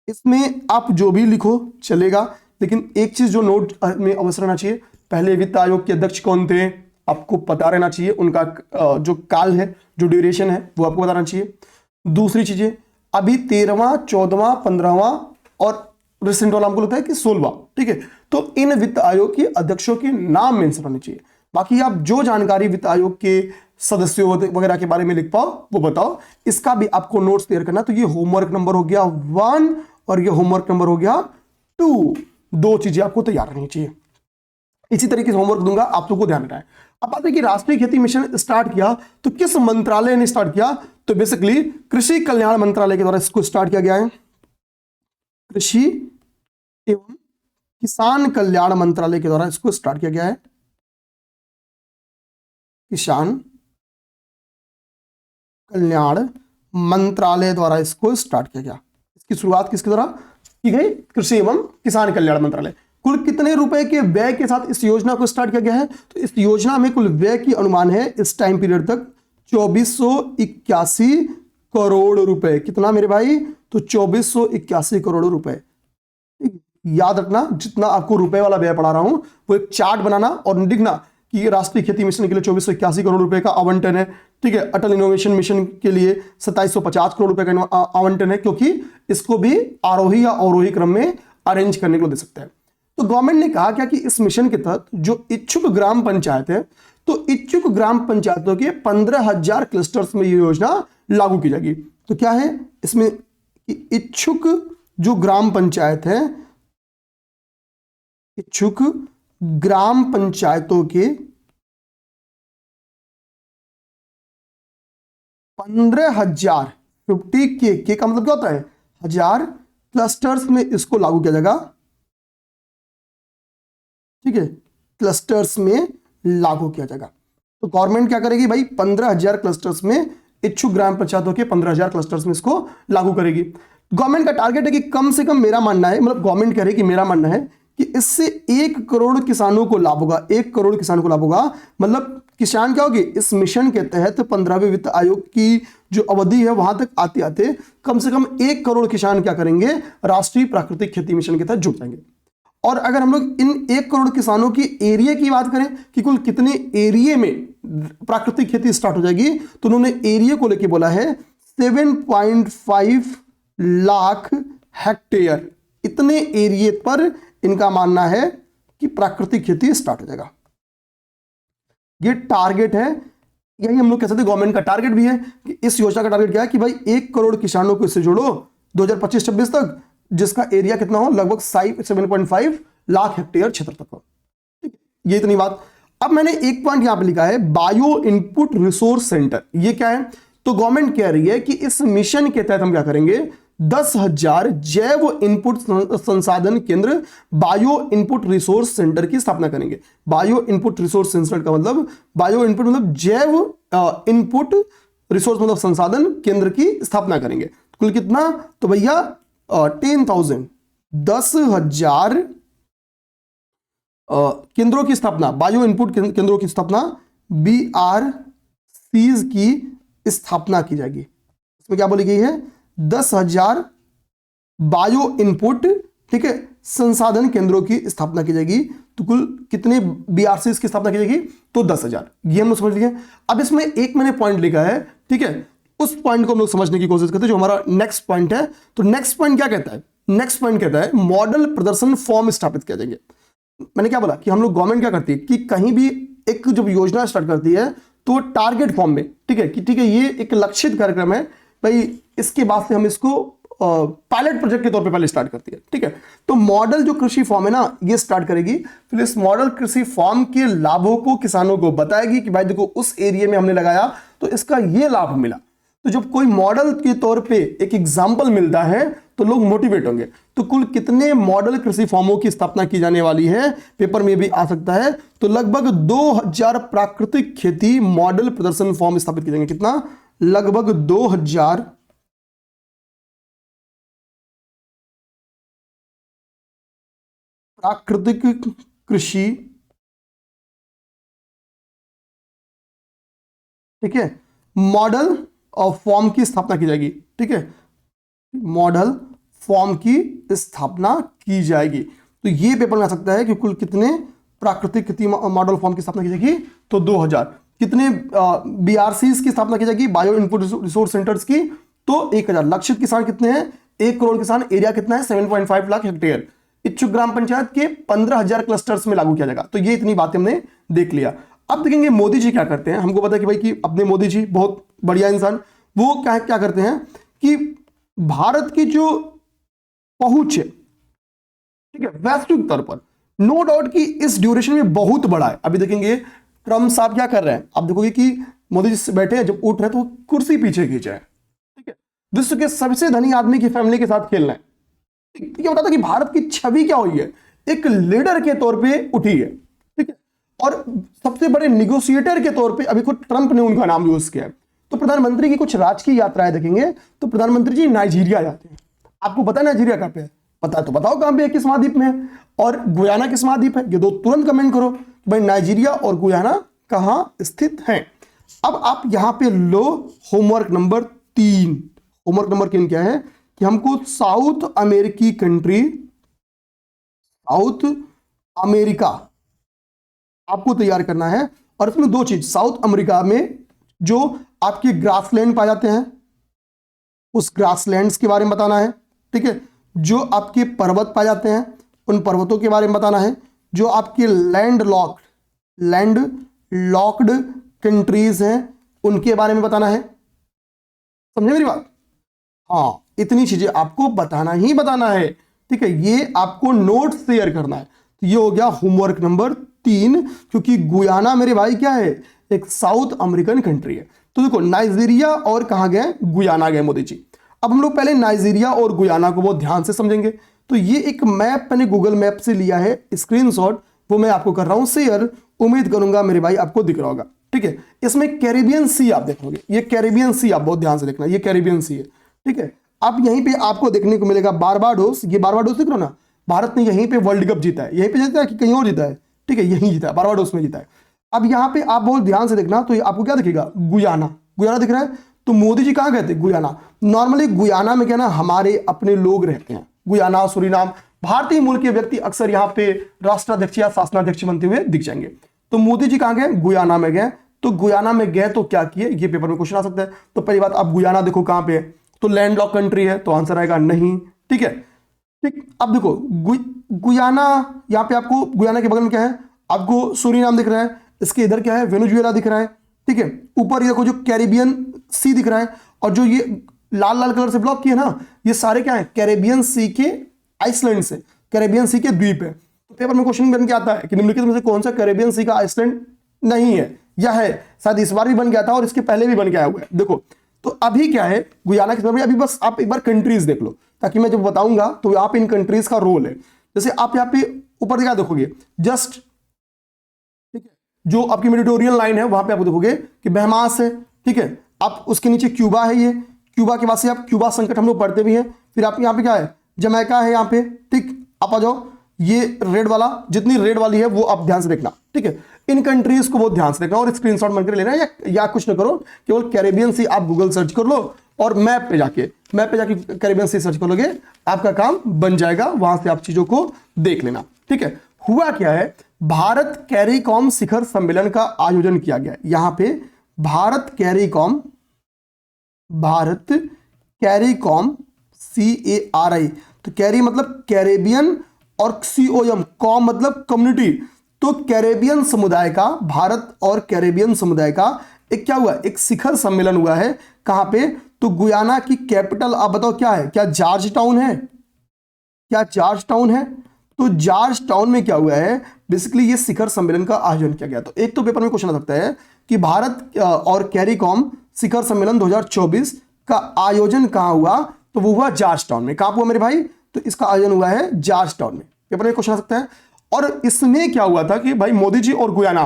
इसमें आप जो भी लिखो चलेगा, लेकिन एक चीज जो नोट में अवश्य रहना चाहिए, पहले वित्त आयोग के अध्यक्ष कौन थे आपको पता रहना चाहिए, उनका जो काल है, जो ड्यूरेशन है वो आपको बताना चाहिए। दूसरी चीजें अभी 13वां, 14वां, 15वां और रिसेंट वाला हमको लगता है कि 16वां। ठीक है, तो इन वित्त आयोग के अध्यक्षों के नाम मेंशन होने चाहिए। बाकी आप जो जानकारी वित्त आयोग के सदस्यों वगैरह के बारे में लिख पाओ वो बताओ। इसका भी आपको नोट्स तैयार करना। तो ये होमवर्क नंबर हो गया 1 और ये होमवर्क नंबर हो गया 2। 2 चीजें आपको तैयार रहनी चाहिए। इसी तरीके से होमवर्क दूंगा, आप लोगों को ध्यान रखना है। अब बात है कि राष्ट्रीय खेती मिशन स्टार्ट किया तो किस मंत्रालय ने स्टार्ट किया, तो बेसिकली कृषि कल्याण मंत्रालय के द्वारा इसको स्टार्ट किया गया है। कृषि एवं किसान कल्याण मंत्रालय के द्वारा इसको स्टार्ट किया गया है। किसान कल्याण मंत्रालय द्वारा इसको स्टार्ट किया गया। इसकी शुरुआत किसके द्वारा की गई? कृषि एवं किसान कल्याण मंत्रालय। कुल कितने रुपए के व्यय के साथ इस योजना को स्टार्ट किया गया है, तो इस योजना में कुल व्यय की अनुमान है इस टाइम पीरियड तक 2481 करोड़ रुपए। कितना मेरे भाई, तो 2481 करोड़ रुपए। याद रखना, जितना आपको रुपए वाला व्यय पढ़ा रहा हूं वो एक चार्ट बनाना और लिखना कि ये राष्ट्रीय खेती मिशन के लिए 2481 करोड़ रुपए का आवंटन है। ठीक है, अटल इनोवेशन मिशन के लिए 2750 करोड़ रुपए का आवंटन है, क्योंकि इसको भी आरोही या अवरोही क्रम में अरेंज करने को दे सकते हैं। तो गवर्नमेंट ने कहा क्या कि इस मिशन के तहत जो इच्छुक ग्राम पंचायत है, तो इच्छुक ग्राम पंचायतों के 15,000 क्लस्टर्स में ये योजना लागू की जाएगी। तो क्या है इसमें, इच्छुक जो ग्राम पंचायत है, इच्छुक ग्राम पंचायतों के 15,000 50 के का मतलब क्या होता है 1000 क्लस्टर्स में इसको लागू किया जाएगा। ठीक है, क्लस्टर्स में लागू किया जाएगा। तो गवर्नमेंट क्या करेगी भाई, 15,000 क्लस्टर्स में, इच्छुक ग्राम पंचायतों के 15,000 क्लस्टर्स में इसको लागू करेगी। गवर्नमेंट का टारगेट है कि कम से कम, मेरा मानना है, मतलब गवर्नमेंट कह रही है कि मेरा मानना है कि इससे 1 करोड़ किसानों को लाभ होगा। 1 करोड़ किसानों को लाभ होगा, मतलब किसान क्या होगी, इस मिशन के तहत 15वें वित्त आयोग की जो अवधि है वहां तक आते आते कम से कम 1 करोड़ किसान क्या करेंगे, राष्ट्रीय प्राकृतिक खेती मिशन के तहत जुड़ जाएंगे। और अगर हम लोग इन 1 करोड़ किसानों की एरिया की बात करें कि कुल कितने एरिया में प्राकृतिक खेती स्टार्ट हो जाएगी, तो उन्होंने एरिया को लेके बोला है 7.5 लाख हेक्टेयर। इतने एरिया पर इनका मानना है कि प्राकृतिक खेती स्टार्ट हो जाएगा। ये टारगेट है, यही हम लोग कह सकते हैं गवर्नमेंट का टारगेट भी है कि इस योजना का टारगेट क्या है कि भाई 1 करोड़ किसानों को इससे जोड़ो 2025-26 तक, जिसका एरिया कितना हो, लगभग 7.5 लाख हेक्टेयर क्षेत्र तक हो। ठीक है, ये इतनी बात। अब मैंने एक पॉइंट यहां पे लिखा है, बायो इनपुट रिसोर्स सेंटर। ये क्या है? तो गवर्नमेंट कह रही है कि इस मिशन के तहत हम क्या करेंगे, 10,000 जैव इनपुट संसाधन केंद्र, बायो इनपुट रिसोर्स सेंटर की स्थापना करेंगे। बायो इनपुट रिसोर्स सेंटर का मतलब, बायो इनपुट मतलब जैव इनपुट रिसोर्स मतलब संसाधन केंद्र की स्थापना करेंगे। कुल कितना? तो भैया 10,000, 10,000 केंद्रों की स्थापना, बायो इनपुट केंद्रों की स्थापना, BRCs की स्थापना की जाएगी। इसमें क्या बोली गई है? 10,000 बायो इनपुट, ठीक है, संसाधन केंद्रों की स्थापना की जाएगी। तो कुल कितने BRCs की स्थापना की जाएगी? तो 10,000। ये हम लोग समझ लिए। अब इसमें एक मैंने पॉइंट लिखा है, ठीक है, उस पॉइंट को हम लोग समझने की कोशिश करते हैं, जो हमारा नेक्स्ट पॉइंट है। तो नेक्स्ट पॉइंट क्या कहता है? नेक्स्ट पॉइंट कहता है मॉडल प्रदर्शन फॉर्म स्थापित किया जाएंगे। मैंने क्या बोला कि हम लोग गवर्नमेंट क्या करती है कि कहीं भी एक जब योजना स्टार्ट करती है तो टारगेट फॉर्म में, ठीक है, कि ठीक है ये एक लक्षित कार्यक्रम है भाई, इसके बाद से हम इसको पायलट प्रोजेक्ट के तौर पे पहले स्टार्ट करती है। ठीक है, तो मॉडल जो कृषि फॉर्म है ना, ये स्टार्ट करेगी। फिर इस मॉडल कृषि फॉर्म के लाभों को किसानों को बताएगी कि भाई देखो उस एरिया में हमने लगाया तो इसका ये लाभ मिला। तो जब कोई मॉडल के तौर पे एक एग्जाम्पल मिलता है तो लोग मोटिवेट होंगे। तो कुल कितने मॉडल कृषि फॉर्मों की स्थापना की जाने वाली है, पेपर में भी आ सकता है। तो लगभग 2,000 प्राकृतिक खेती मॉडल प्रदर्शन फॉर्म स्थापित किए जाएंगे। कितना? लगभग 2,000 प्राकृतिक कृषि, ठीक है, मॉडल और फॉर्म की स्थापना की जाएगी। ठीक है, मॉडल फॉर्म की स्थापना की जाएगी। तो ये पेपर में आ सकता है कि कुल कितने प्राकृतिक खेती मॉडल फॉर्म की स्थापना की जाएगी? तो 2,000। कितने BRCs की स्थापना की जाएगी, बायो इनपुट रिसोर्स सेंटर्स की? तो 1,000। लक्षित किसान कितने हैं? 1 करोड़ किसान। एरिया कितना है? 7.5 लाख हेक्टेयर। इच्छुक ग्राम पंचायत के 15,000 क्लस्टर्स में लागू किया जाएगा। तो ये इतनी बातें हमने देख लिया। अब देखेंगे मोदी जी क्या करते हैं। हमको पता है कि भाई कि अपने मोदी जी बहुत बढ़िया इंसान, वो क्या करते हैं कि भारत की जो पहुंच है, ठीक है, वैश्विक तौर पर नो डाउट कि इस ड्यूरेशन में बहुत बड़ा है। अभी देखेंगे ट्रम्प साहब क्या कर रहे हैं। आप देखोगे कि मोदी जी से बैठे हैं, जब उठ रहे हैं तो कुर्सी पीछे खींचे है। ठीक है, विश्व के सबसे धनी आदमी की फैमिली के साथ खेल रहे हैं। ठीक है, बताता कि भारत की छवि क्या हुई है, एक लीडर के तौर पे उठी है। ठीक है, और सबसे बड़े निगोशिएटर के तौर पे अभी खुद ट्रंप ने उनका नाम यूज किया है। तो प्रधानमंत्री की कुछ राजकीय यात्राएं देखेंगे तो प्रधानमंत्री जी नाइजीरिया जाते हैं। आपको पता है नाइजीरिया कहां पे है? पता है तो बताओ कहां पे है, किस महाद्वीप में है? और गुयाना किस महाद्वीप है? ये दो तुरंत कमेंट करो भाई, नाइजीरिया और गुयाना कहां स्थित हैं। अब आप यहां पे लो होमवर्क नंबर 3। होमवर्क नंबर 3 क्या है कि हमको साउथ अमेरिकी कंट्री, साउथ अमेरिका आपको तैयार करना है। और इसमें दो चीज, साउथ अमेरिका में जो आपके ग्रासलैंड पाए जाते हैं उस ग्रासलैंड्स के बारे में बताना है। ठीक है, जो आपके पर्वत पाए जाते हैं उन पर्वतों के बारे में बताना है। जो आपके लैंड लॉक्ड कंट्रीज हैं उनके बारे में बताना है। समझे मेरी बात? हाँ, इतनी चीजें आपको बताना ही बताना है। ठीक है, ये आपको नोट शेयर करना है। तो ये हो गया होमवर्क नंबर 3, क्योंकि गुयाना मेरे भाई क्या है, एक साउथ अमेरिकन कंट्री है। तो देखो नाइजीरिया और कहां गए, गुयाना गए मोदी जी। अब हम लोग पहले नाइजीरिया और गुयाना को बहुत ध्यान से समझेंगे। तो ये एक मैप मैंने गूगल मैप से लिया है, स्क्रीनशॉट, वो मैं आपको कर रहा हूं शेयर। उम्मीद करूंगा मेरे भाई आपको दिख रहा होगा। ठीक है, इसमें कैरेबियन सी आप देखोगे, ये कैरेबियन सी आप बहुत ध्यान से देखना, ये कैरेबियन सी है। ठीक है, अब यहीं पे आपको देखने को मिलेगा बारबाडोस। ये बारबाडोस दिख रहा ना, भारत ने यहीं पे वर्ल्ड कप जीता है। यहीं पे जीता है कि कहीं और जीता है? ठीक है, यहीं जीता है, बारबाडोस में जीता है। अब यहाँ पे आप बहुत ध्यान से देखना, तो आपको क्या दिखेगा, गुयाना। गुयाना दिख रहा है। तो मोदी जी कहाँ गए थे, गुयाना। नॉर्मली गुयाना में क्या ना हमारे अपने लोग रहते हैं। गुयाना, सूरीनाम, भारतीय मूल के व्यक्ति अक्सर यहाँ पे राष्ट्राध्यक्ष या शासनाध्यक्ष बनते हुए दिख जाएंगे। तो मोदी जी कहाँ गए, गुयाना में गए। तो गुयाना में गए तो क्या किए, ये पेपर में क्वेश्चन आ सकता है। तो पहली बात, आप गुयाना देखो कहाँ पे है, तो लैंड लॉक कंट्री है, तो आंसर आएगा नहीं। ठीक है, ठीक। अब देखो गुयाना, यहाँ पे आपको गुयाना के बगल में क्या है, आपको सूरीनाम दिख रहा है। इसके इधर क्या है, वेनेजुएला दिख रहा है। ठीक है, ऊपर ये देखो जो कैरिबियन सी दिख रहा है। और जो ये लाल लाल कलर से ब्लॉक किए ना, ये सारे क्या है, कैरेबियन सी के आइसलैंड से, कैरेबियन सी के द्वीप है। तो पेपर में क्वेश्चन बन के आता है कि निम्नलिखित में से कौन सा कैरेबियन सी का आइसलैंड नहीं है या है। शायद इस बार भी बन गया था और इसके पहले भी बन के आया हुआ है। देखो तो अभी क्या है गुयाना के में, अभी बस आप एक बार कंट्रीज देख लो ताकि मैं जब बताऊंगा तो यहाँ पे इन कंट्रीज का रोल है। जैसे आप यहाँ पे ऊपर क्या देखोगे, जस्ट ठीक है, जो आपकी मेडिटेरियन लाइन है वहां पे आप देखोगे कि बहमास है, ठीक है। आप उसके नीचे क्यूबा है, ये क्यूबा के बाद से आप क्यूबा संकट हम लोग पढ़ते भी हैं। फिर आप यहाँ पे क्या है, जमैका है यहाँ पे, ठीक। आप आ जाओ, ये रेड वाला, जितनी रेड वाली है वो आप ध्यान से देखना, ठीक है। इन कंट्रीज को बहुत ध्यान से देखना और स्क्रीनशॉट बनकर लेना, या कुछ ना करो, केवल कैरेबियन सी आप गूगल सर्च कर लो और मैप पे जाके कैरेबियन सी सर्च कर लोगे, आपका काम बन जाएगा। वहां से आप चीजों को देख लेना, ठीक है। हुआ क्या है, भारत कैरिकॉम शिखर सम्मेलन का आयोजन किया गया। यहां पे भारत कैरिकॉम CARI, तो कैरी मतलब कैरेबियन और COM कॉम मतलब कम्युनिटी। तो कैरेबियन समुदाय का, भारत और कैरेबियन समुदाय का एक क्या हुआ, एक शिखर सम्मेलन हुआ है। कहां पे, तो गुयाना की कैपिटल आप बताओ क्या है, क्या जॉर्ज टाउन है, क्या जॉर्ज टाउन है। तो जॉर्ज टाउन में क्या हुआ है, बेसिकली ये शिखर सम्मेलन का आयोजन किया गया। तो एक तो पेपर में क्वेश्चन आ सकता है कि भारत और कैरिकॉम शिखर सम्मेलन 2024 का आयोजन कहां हुआ, तो वो हुआ जॉर्ज टाउन में। कहां हुआ मेरे भाई, तो इसका आयोजन हुआ है जॉर्ज टाउन में। पेपर में क्वेश्चन आ सकता है। और इसमें क्या हुआ था कि भाई मोदी जी और गुयाना,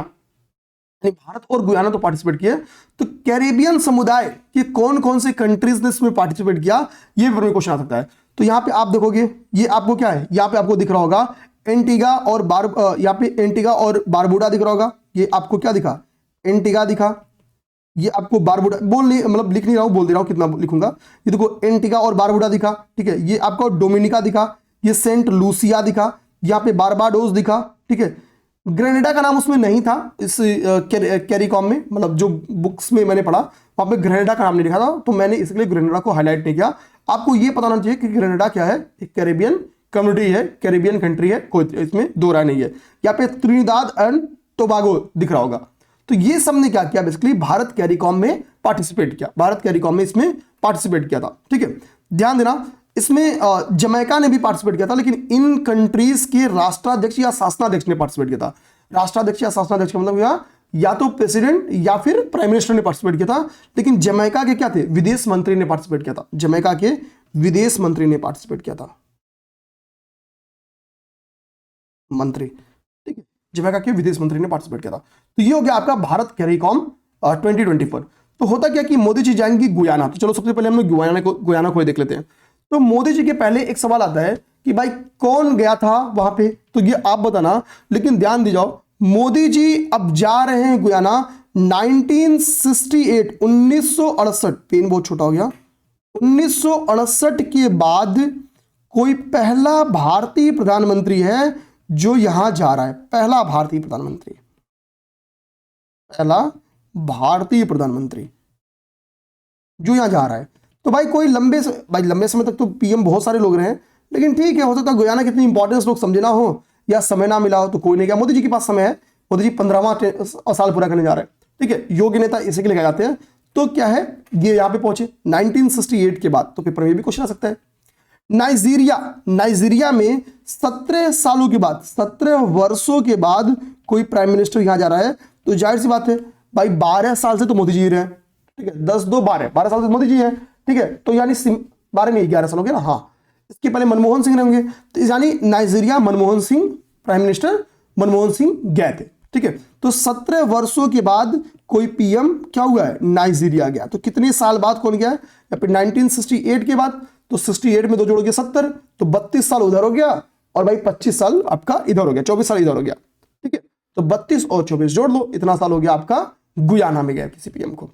भारत और गुयाना तो पार्टिसिपेट किए, तो कैरेबियन समुदाय के कौन कौन से कंट्रीज ने इसमें पार्टिसिपेट किया, ये पेपर में क्वेश्चन आ सकता है। तो यहां पे आप देखोगे, ये आपको क्या है, यहां पे आपको दिख रहा होगा एंटीगा और यहाँ पे एंटीगा और बारबुडा दिख रहा होगा। ये आपको क्या दिखा, एंटीगा दिखा, ये आपको बारबुडा बोल नहीं, मतलब लिख नहीं रहा हूं, बोल दे रहा हूं कितना लिखूंगा। ये देखो एंटीगा और बारबुडा दिखा, ठीक है। ये आपको डोमिनिका दिखा, ये सेंट लूसिया दिखा, यहाँ पे बारबाडोस दिखा, ठीक है। ग्रेनेडा का नाम उसमें नहीं था इस कैरिकॉम में, मतलब जो बुक्स में मैंने पढ़ा वहां पे ग्रेनेडा का नाम नहीं लिखा था, तो मैंने इसलिए ग्रेनेडा को हाईलाइट नहीं किया। आपको ये पता होना चाहिए कि ग्रेनेडा क्या है, एक कैरेबियन कम्युनिटी है, कैरेबियन कंट्री है, कोई इसमें दो राय नहीं है। यहाँ पे त्रिनिदाद एंड टोबागो दिख रहा होगा। तो ये सब ने क्या किया, बेसिकली भारत कैरिकॉम में पार्टिसिपेट किया, भारत कैरिकॉम में इसमें पार्टिसिपेट किया था, ठीक है। ध्यान देना, इसमें जमैका ने भी पार्टिसिपेट किया था, लेकिन इन कंट्रीज के राष्ट्राध्यक्ष या शासनाध्यक्ष ने पार्टिसिपेट किया था। राष्ट्राध्यक्ष या शासनाध्यक्ष का मतलब या तो प्रेसिडेंट या फिर प्राइम मिनिस्टर ने पार्टिसिपेट किया था। लेकिन जमैका के क्या थे, विदेश मंत्री ने पार्टिसिपेट किया था, जमैका के विदेश मंत्री ने पार्टिसिपेट किया था, मंत्री, ठीक है, जमैका के विदेश मंत्री ने पार्टिसिपेट किया था। तो ये हो गया आपका भारत कैरिकॉम 2024। तो होता क्या कि मोदी जी जाएंगे गुयाना, तो चलो सबसे पहले हम लोग गुयाना को देख लेते हैं। तो मोदी जी के पहले एक सवाल आता है कि भाई कौन गया था वहां पे, तो ये आप बताना। लेकिन ध्यान दी जाओ, मोदी जी अब जा रहे हैं गुयाना 1968, 1968, पेन बहुत छोटा हो गया, 1968 के बाद कोई पहला भारतीय प्रधानमंत्री है जो यहां जा रहा है, पहला भारतीय प्रधानमंत्री, पहला भारतीय प्रधानमंत्री जो यहां जा रहा है। तो भाई कोई लंबे समय तक तो पीएम बहुत सारे लोग रहे हैं, लेकिन ठीक है, हो सकता है गुयाना कितनी इंपॉर्टेंस लोग समझे ना हो या समय ना मिला हो, तो कोई नहीं गया। मोदी जी के पास समय है, मोदी जी 15वां साल पूरा करने जा रहे हैं, ठीक है। योग्य नेता इसी के लिए जाते हैं। तो क्या है, ये यहां पे पहुंचे 1968 के बाद। तो पेपर में भी क्वेश्चन आ सकता है। नाइजीरिया में 17 सालों के बाद, 17 वर्षों के बाद कोई प्राइम मिनिस्टर यहां जा रहा है। तो जाहिर सी बात है भाई 12 साल से तो मोदी जी रहे हैं, ठीक है, 10 2 12 साल से मोदी जी हैं, ठीक है। तो यानी 12 में 11 साल हो गया ना, हाँ। इसके पहले मनमोहन सिंह रहेंगे, तो यानी Nigeria Manmohan Singh prime minister Manmohan Singh गए थे, ठीक है। तो 17 वर्षों के बाद कोई पीएम क्या हुआ है, नाइजीरिया गया। तो कितने साल बाद कौन गया, या फिर 1968 के बाद, तो 68 में 2 जोड़ोगे 70, तो 32 साल उधर हो गया, और भाई 25 साल आपका इधर हो गया, 24 साल इधर हो गया, ठीक है। तो 32 और 24 जोड़ लो, इतना साल हो गया आपका गुयाना में गया किसी पीएम को।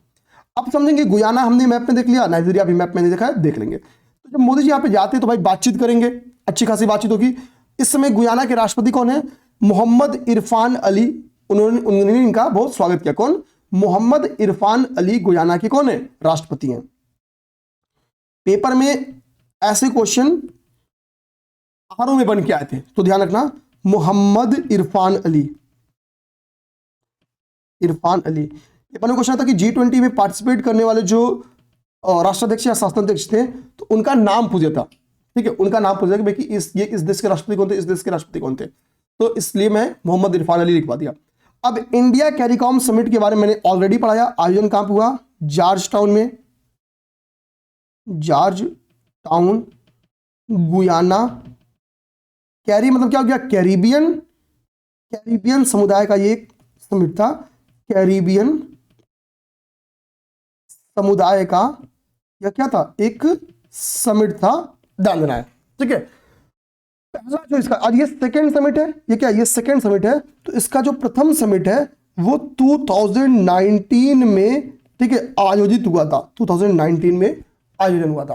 अब समझेंगे गुयाना हमने मैप में देख लिया, नाइजीरिया भी मैप में नहीं देखा है, देख लेंगे। तो जब मोदी जी यहाँ पे जाते हैं तो भाई बातचीत करेंगे, अच्छी खासी बातचीत होगी। इस समय गुयाना के राष्ट्रपति कौन है, मोहम्मद इरफान अली। उन्होंने इनका बहुत स्वागत किया। कौन, मोहम्मद इरफान अली गुयाना के कौन है, राष्ट्रपति हैं। पेपर में ऐसे क्वेश्चन आरों में बन के आए थे, तो ध्यान रखना, मोहम्मद इरफान अली, इरफान अली। पेपर में क्वेश्चन आता कि G20 में पार्टिसिपेट करने वाले जो राष्ट्राध्यक्ष या शासनाध्यक्ष थे, तो उनका नाम पूछा था। ठीक है, उनका नाम पूछा कि भाई कि इस देश के राष्ट्रपति कौन थे, इस देश के राष्ट्रपति कौन थे, तो इसलिए मैं मोहम्मद इरफान अली लिखवा दिया। अब इंडिया कैरिकॉम समिट के बारे में मैंने ऑलरेडी पढ़ाया। आयोजन कहां हुआ? जॉर्ज टाउन में, जॉर्ज टाउन गुयाना। कैरी मतलब क्या हो गया? कैरिबियन, कैरिबियन समुदाय का ये एक समिट था, कैरिबियन समुदाय का यह क्या था? एक समिट था, ध्यान देना है। ठीक है, पहला जो इसका, और ये सेकंड समिट है, ये क्या? ये सेकंड समिट है। तो इसका जो प्रथम समिट है वो 2019 में, ठीक है, आयोजित हुआ था। 2019 में आयोजन हुआ था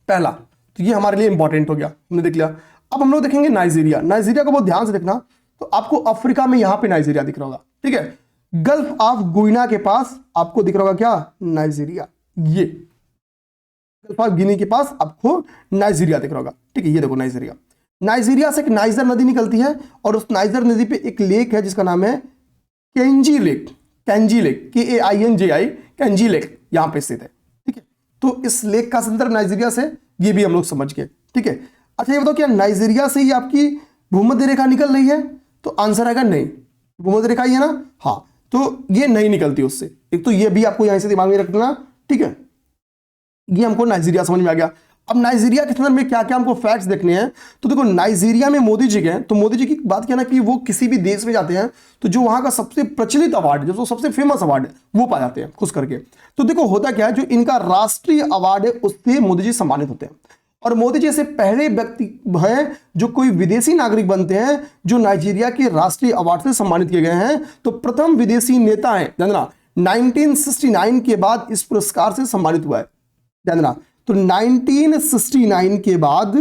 पहला। तो ये हमारे लिए इंपॉर्टेंट हो गया, हमने देख लिया। अब हम लोग देखेंगे नाइजीरिया। नाइजीरिया को बहुत ध्यान से देखना। तो आपको अफ्रीका में यहां पे नाइजीरिया दिख रहा होगा। ठीक है, गल्फ ऑफ गुइना के पास आपको दिख रहा होगा क्या? नाइजीरिया। ये गल्फ ऑफ गिनी के पास आपको नाइजीरिया दिख रहा होगा। ठीक है, ये देखो नाइजीरिया। नाइजीरिया से एक नाइजर नदी निकलती है, और उस नाइजर नदी पे एक लेक है जिसका नाम है Kenji lake. Kenji lake, KAINJI, Kenji lake यहां पे स्थित है। ठीक है, तो इस लेक का संदर्भ नाइजीरिया से, ये भी हम लोग समझ गए। ठीक है, अच्छा ये बताओ क्या नाइजीरिया से ही आपकी भूमध्य रेखा निकल रही है? तो आंसर आएगा नहीं। भूमध्य रेखा ही है ना? हाँ, तो ये नहीं निकलती उससे। एक तो ये भी आपको यहां से दिमाग में रखना। ठीक है, ये हमको नाइजीरिया समझ में आ गया। अब नाइजीरिया के संदर्भ में क्या क्या हमको फैक्ट्स देखने हैं। तो देखो नाइजीरिया में मोदी जी गए, तो मोदी जी की बात क्या ना कि वो किसी भी देश में जाते हैं तो जो वहां का सबसे प्रचलित अवार्ड, जो सबसे फेमस अवार्ड है, वो पा जाते हैं खुश करके। तो देखो होता क्या है, जो इनका राष्ट्रीय अवार्ड है उससे मोदी जी सम्मानित होते हैं। और मोदी जी ऐसे पहले व्यक्ति हैं जो कोई विदेशी नागरिक बनते हैं जो नाइजीरिया के राष्ट्रीय अवार्ड से सम्मानित किए गए हैं। तो प्रथम विदेशी नेता है, जानना 1969 के बाद इस पुरस्कार से सम्मानित हुआ है, जानना। तो 1969 के बाद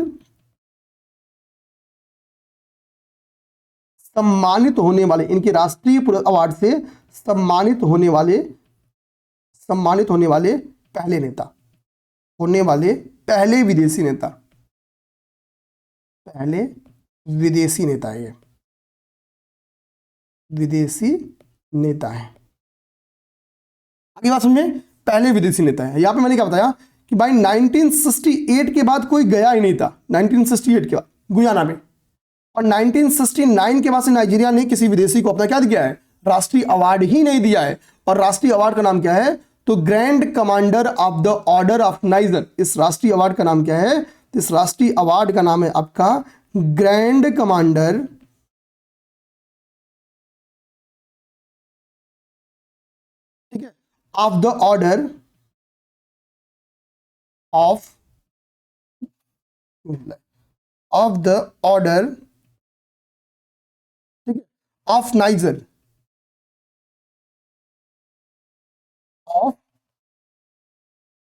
सम्मानित होने वाले, इनके राष्ट्रीय अवार्ड से सम्मानित होने वाले पहले नेता, होने वाले पहले विदेशी नेता, पहले विदेशी नेता है, ये विदेशी नेता है। आगे बात समझे, पहले विदेशी नेता है। यहां पे मैंने क्या बताया कि भाई 1968 के बाद कोई गया ही नहीं था, 1968 के बाद गुयाना में। और 1969 के बाद से नाइजीरिया ने किसी विदेशी को अपना क्या दिया है? राष्ट्रीय अवार्ड ही नहीं दिया है। और राष्ट्रीय अवार्ड का नाम क्या है? तो grand commander of the order of niger. इस राष्ट्रीय अवार्ड का नाम क्या है? इस राष्ट्रीय अवार्ड का नाम है आपका ग्रैंड कमांडर ठीक है of the order of the order, ठीक है, ऑफ नाइजर, ऑफ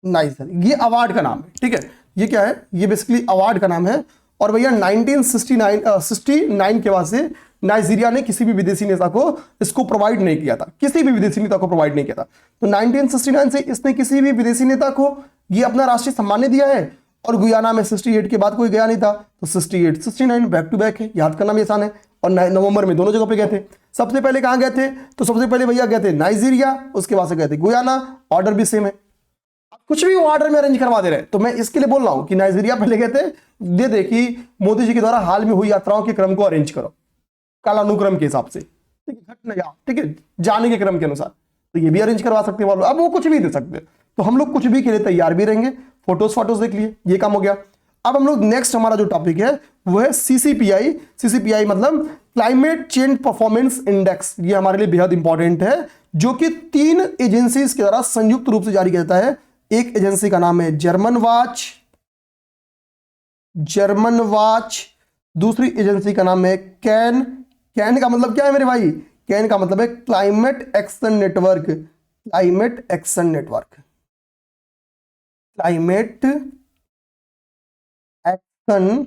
नाइजर, ये अवार्ड का नाम है। ठीक है, ये क्या है? ये बेसिकली अवार्ड का नाम है। और भैया 1969 के बाद से नाइजीरिया ने किसी भी विदेशी नेता को इसको प्रोवाइड नहीं किया था, किसी भी विदेशी नेता को प्रोवाइड नहीं किया था। तो 1969 से इसने किसी भी विदेशी नेता को ये अपना राष्ट्रीय सम्मान दिया है। और गुयाना में 68 के बाद कोई गया नहीं था, तो 68 69 बैक टू बैक है, याद करना भी आसान है। और नवंबर में दोनों जगह पे गए थे। सबसे पहले कहां गए थे? तो सबसे पहले भैया गए थे नाइजीरिया, उसके बाद से गए थे गुयाना। ऑर्डर भी सेम है, कुछ भी ऑर्डर में अरेंज करवा दे रहे। तो मैं इसके लिए बोल रहा हूं कि नाइजीरिया पहले गए थे, दे दे कि मोदी जी के द्वारा हाल में हुई यात्राओं के क्रम को अरेंज करो कालानुक्रम के हिसाब से, ठीक है, घटना, ठीक है, जाने के क्रम के अनुसार। तो ये भी अरेंज करवा सकते हैं। अब वो कुछ भी दे सकते हैं, तो हम लोग कुछ भी के लिए तैयार भी रहेंगे। फोटोज देख लिए, ये काम हो गया। अब हम लोग नेक्स्ट, हमारा जो टॉपिक है वो है CCPI। CCPI मतलब क्लाइमेट चेंज परफॉर्मेंस इंडेक्स। ये हमारे लिए बेहद इंपॉर्टेंट है, जो कि 3 एजेंसीज के द्वारा संयुक्त रूप से जारी किया जाता है। एक एजेंसी का नाम है जर्मन वाच, दूसरी एजेंसी का नाम है कैन। कैन का मतलब क्या है मेरे भाई? कैन का मतलब है climate action network. Climate action network, climate action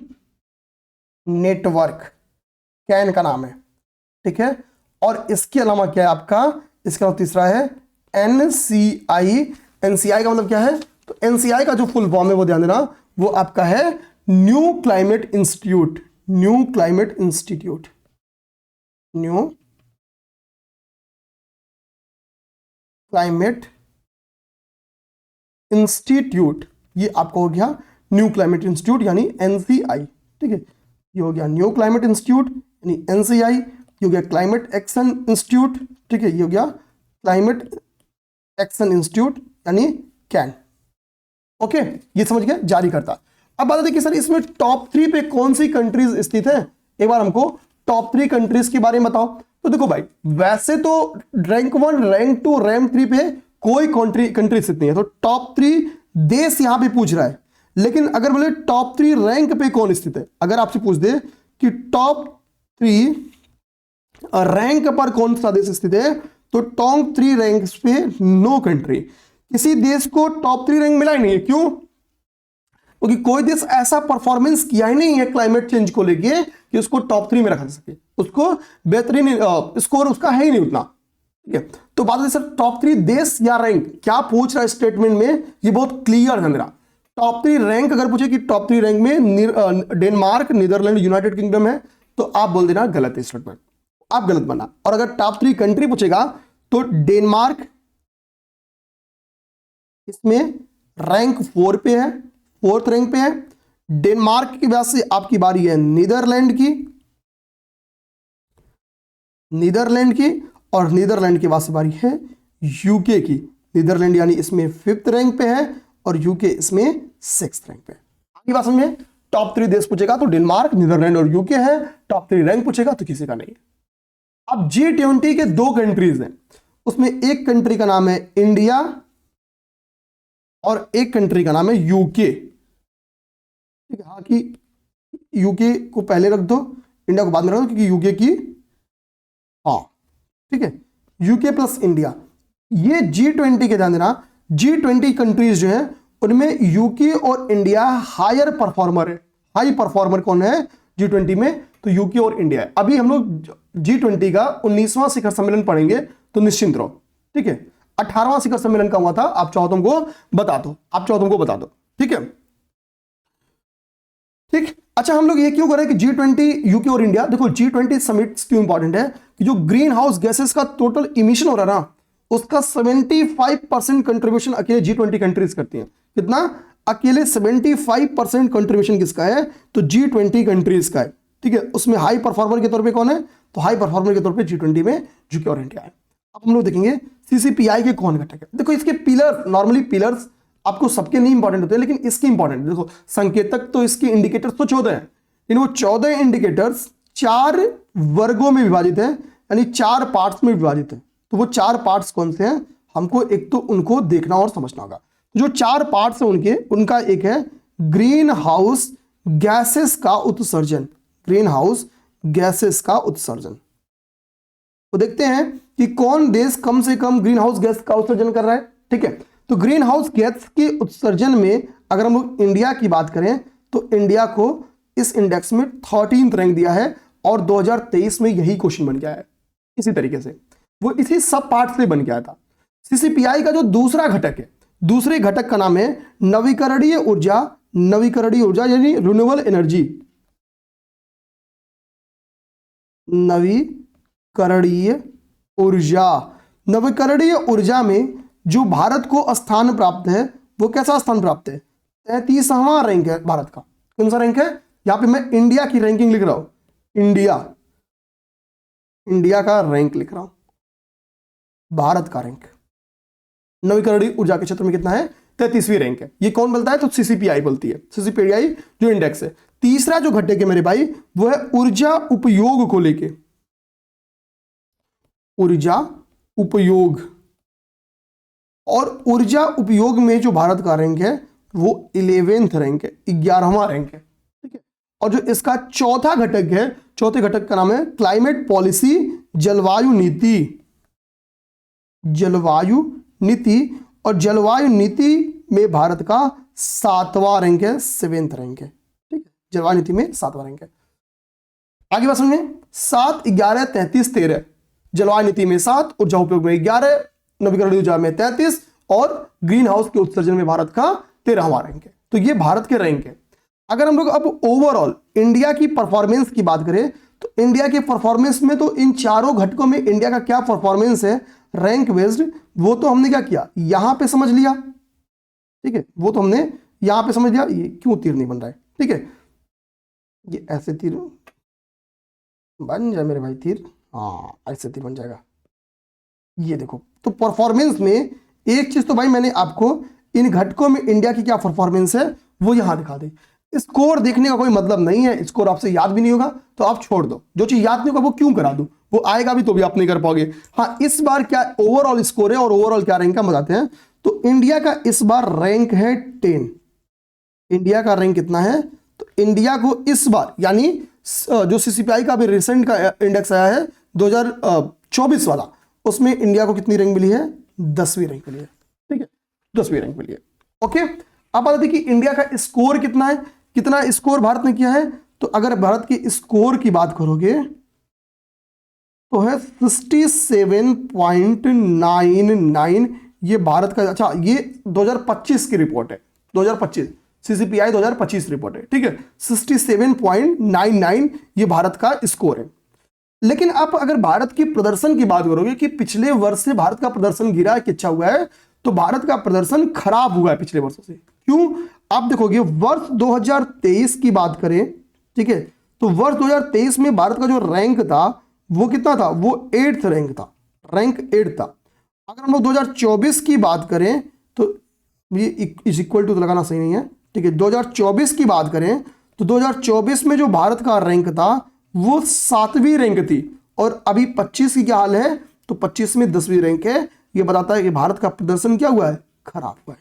network, can का नाम है। ठीक है, और इसके अलावा क्या है आपका? इसका नाम तीसरा है NCI। NCI का मतलब क्या है? तो NCI का जो फुल फॉर्म है वो ध्यान देना, वो आपका है new climate institute. New climate institute, new climate institute, ये आपका हो गया न्यू क्लाइमेट इंस्टीट्यूट यानी NCI, ठीक है, ये हो गया न्यू क्लाइमेट इंस्टीट्यूट यानी NCI, ये हो गया क्लाइमेट एक्शन इंस्टीट्यूट, ठीक है, ये हो गया क्लाइमेट एक्शन इंस्टीट्यूट यानी कैन। ओके, ये समझ गए, जारी करता। अब बात देखिए सर, इसमें टॉप 3 पे कौन सी कंट्रीज स्थित है, एक बार हमको टॉप 3 कंट्रीज के बारे में बताओ। तो देखो भाई, वैसे तो रैंक 1, रैंक 2, रैंक 3 पे कोई कंट्री स्थित नहीं है, तो टॉप 3 देश यहां पे पूछ रहा है। लेकिन अगर बोले टॉप 3 रैंक पे कौन स्थित है, अगर आपसे पूछ दे कि टॉप 3 रैंक पर कौन सा देश स्थित है, तो टॉप 3 रैंक पे नो कंट्री, किसी देश को टॉप 3 रैंक मिला ही नहीं है। क्यों? क्योंकि कोई देश ऐसा परफॉर्मेंस किया ही नहीं है क्लाइमेट चेंज को लेके कि उसको टॉप 3 में रखा जा सके, उसको बेहतरीन स्कोर उसका है ही नहीं उतना, ठीक है। तो बात है सर टॉप 3 देश या रैंक, क्या पूछ रहा है स्टेटमेंट में, ये बहुत क्लियर है मेरा। टॉप 3 रैंक अगर पूछे कि टॉप 3 रैंक में डेनमार्क, नीदरलैंड, यूनाइटेड किंगडम है, तो आप बोल देना गलत है स्टेटमेंट, आप गलत बना। और अगर टॉप 3 कंट्री पूछेगा तो डेनमार्क इसमें रैंक 4 पे है, 4th रैंक पे है। डेनमार्क की वजह से आपकी बारी है नीदरलैंड की, और नीदरलैंड के बाद से बारी है यूके की। नीदरलैंड यानी इसमें 5th रैंक पे है और यूके इसमें 6th रैंक पे है। आगे बात समझे, टॉप 3 देश पूछेगा तो डेनमार्क, नीदरलैंड और यूके है, टॉप 3 रैंक पूछेगा तो किसी का नहीं है। अब G20 के 2 कंट्रीज हैं, उसमें एक कंट्री का नाम है इंडिया और एक कंट्री का नाम है यूके, ठीक है। हाँ, कि यूके को पहले रख दो, इंडिया को बाद में रख दो, क्योंकि यूके की, हाँ ठीक है, यूके प्लस इंडिया, ये G20 के ध्यान देना। G20 कंट्रीज जो है उनमें यूके और इंडिया हायर परफॉर्मर है। हाई परफॉर्मर कौन है G20 में? तो यूके और इंडिया है। अभी हम लोग G20 का 19वां शिखर सम्मेलन पढ़ेंगे, तो निश्चिंत रहो, ठीक है। 18वां शिखर सम्मेलन का हुआ था, आप चाहो तुमको बता दो, ठीक है, ठीक। अच्छा, हम लोग ये क्यों कर रहे हैं कि G20 यूके और इंडिया? देखो G20 समिट्स क्यों इंपॉर्टेंट है कि जो ग्रीन हाउस गैसेस का टोटल इमिशन हो रहा है ना, उसका 75% कंट्रीब्यूशन अकेले G20 कंट्रीज करती हैं। कितना? अकेले 75% कंट्रीब्यूशन किसका है? तो G20 कंट्रीज का है, ठीक है। उसमें हाई परफॉर्मर के तौर पे कौन है? तो हाई परफॉर्मर के तौर पे G20 में यूके और इंडिया है। अब हम लोग देखेंगे CCPI के कौन घटक है। देखो इसके पिलर, नॉर्मली पिलर्स आपको सबके नहीं इंपॉर्टेंट होते हैं, लेकिन इसके इंपॉर्टेंट। देखो संकेतक तो इसके इंडिकेटर्स तो 14 हैं, इन वो 14 इंडिकेटर्स 4 वर्गों में विभाजित है, यानी 4 पार्ट्स में विभाजित है। तो वो 4 पार्ट्स कौन से हैं, हमको एक तो उनको देखना और समझना होगा। जो 4 पार्ट्स हैं उनका एक है ग्रीन हाउस गैसेस का उत्सर्जन। ग्रीन हाउस गैसेस का उत्सर्जन, तो देखते हैं कि कौन देश कम से कम ग्रीन हाउस गैस का उत्सर्जन कर रहा है, ठीक है। तो ग्रीन हाउस गैस के उत्सर्जन में अगर हम लोग इंडिया की बात करें तो इंडिया को इस इंडेक्स में 13th रैंक दिया है, और 2023 में यही क्वेश्चन बन गया है। इसी तरीके से वो इसी सब पार्ट से बन गया था। CCPI का जो दूसरा घटक है, दूसरे घटक का नाम है नवीकरणीय ऊर्जा यानी रिन्यूएबल एनर्जी। नवीकरणीय ऊर्जा में जो भारत को स्थान प्राप्त है, वो कैसा स्थान प्राप्त है? 33वां रैंक है भारत का। कौन सा रैंक है? यहां पे मैं इंडिया की रैंकिंग लिख रहा हूं, इंडिया का रैंक लिख रहा हूं, भारत का रैंक नवीकरणीय ऊर्जा के क्षेत्र में कितना है? 33वीं रैंक है। ये कौन बोलता है? तो CCPI बोलती है। CCPI जो इंडेक्स है। तीसरा जो घटक है मेरे भाई, वो है ऊर्जा उपयोग को लेके, ऊर्जा उपयोग। और ऊर्जा उपयोग में जो भारत का रैंक है वो 11th रैंक है, 11वां रैंक है, ठीक है। और जो इसका चौथा घटक है, चौथे घटक का नाम है क्लाइमेट पॉलिसी, जलवायु नीति, और जलवायु नीति में भारत का 7वां रैंक है, 7th रैंक है, ठीक है। जलवायु नीति में 7वां रैंक है। आगे बात समझिए, 7, 11, 33, 13। जलवायु नीति में 7, ऊर्जा उपयोग में 11, नवीकरणीय ऊर्जा में 33, और ग्रीन हाउस के उत्सर्जन में भारत का 13वां रैंक है। तो ये भारत के रैंक है। अगर हम लोग अब ओवरऑल इंडिया की परफॉर्मेंस की बात करें तो इंडिया के परफॉर्मेंस में तो इन चारों घटकों में इंडिया का क्या परफॉर्मेंस है रैंक बेस्ड, वो तो हमने क्या किया, यहां पे समझ लिया, ठीक है, वो तो हमने यहां पे समझ लिया। ये क्यों तीर नहीं बन रहा है, ठीक है, ये ऐसे तीर बन जाए मेरे भाई, तीर, हाँ ऐसे तीर बन जाएगा। ये देखो, तो परफॉर्मेंस में एक चीज तो भाई मैंने आपको इन घटकों में इंडिया की क्या परफॉर्मेंस है वो यहां दिखा दी। स्कोर देखने का कोई मतलब नहीं है, स्कोर आपसे याद भी नहीं होगा तो आप छोड़ दो, जो चीज याद नहीं होगा वो क्यों करा दूं, वो आएगा भी तो भी आप नहीं कर पाओगे। हाँ, इस बार क्या ओवरऑल स्कोर है और ओवरऑल क्या रैंक है बताते हैं। तो इंडिया का इस बार रैंक है 10। इंडिया का रैंक कितना है, तो इंडिया को इस बार यानी जो सीसीपीआई का भी रिसेंट का इंडेक्स आया है 2024 वाला, उसमें इंडिया को कितनी रैंक मिली है, 10वीं रैंक मिली है, ठीक है, 10वीं रैंक मिली है। ओके, अब बात कि इंडिया का स्कोर कितना है, कितना स्कोर भारत ने किया है। तो अगर भारत की स्कोर की बात करोगे तो है 67.99, ये भारत का, अच्छा ये 2025 की रिपोर्ट है, 2025 सीसीपीआई 2025 रिपोर्ट है, ठीक है, 67.99 ये भारत का स्कोर है। लेकिन आप अगर भारत की प्रदर्शन की बात करोगे कि पिछले वर्ष से भारत का प्रदर्शन गिरा है कि अच्छा हुआ है, तो भारत का प्रदर्शन खराब हुआ है पिछले वर्षों से। क्यों, आप देखोगे वर्ष 2023 की बात करें, ठीक है, तो वर्ष 2023 में भारत का जो रैंक था वो कितना था, वो 8th रैंक था, रैंक 8 था। अगर हम लोग 2024 की बात करें तो ये इज इक्वल टू तो लगाना सही नहीं है, ठीक है, 2024 की बात करें तो 2024 में जो भारत का रैंक था वो 7वीं रैंक थी, और अभी 25 की क्या हाल है, तो 25 में 10वीं रैंक है। ये बताता है कि भारत का प्रदर्शन क्या हुआ है, खराब हुआ है।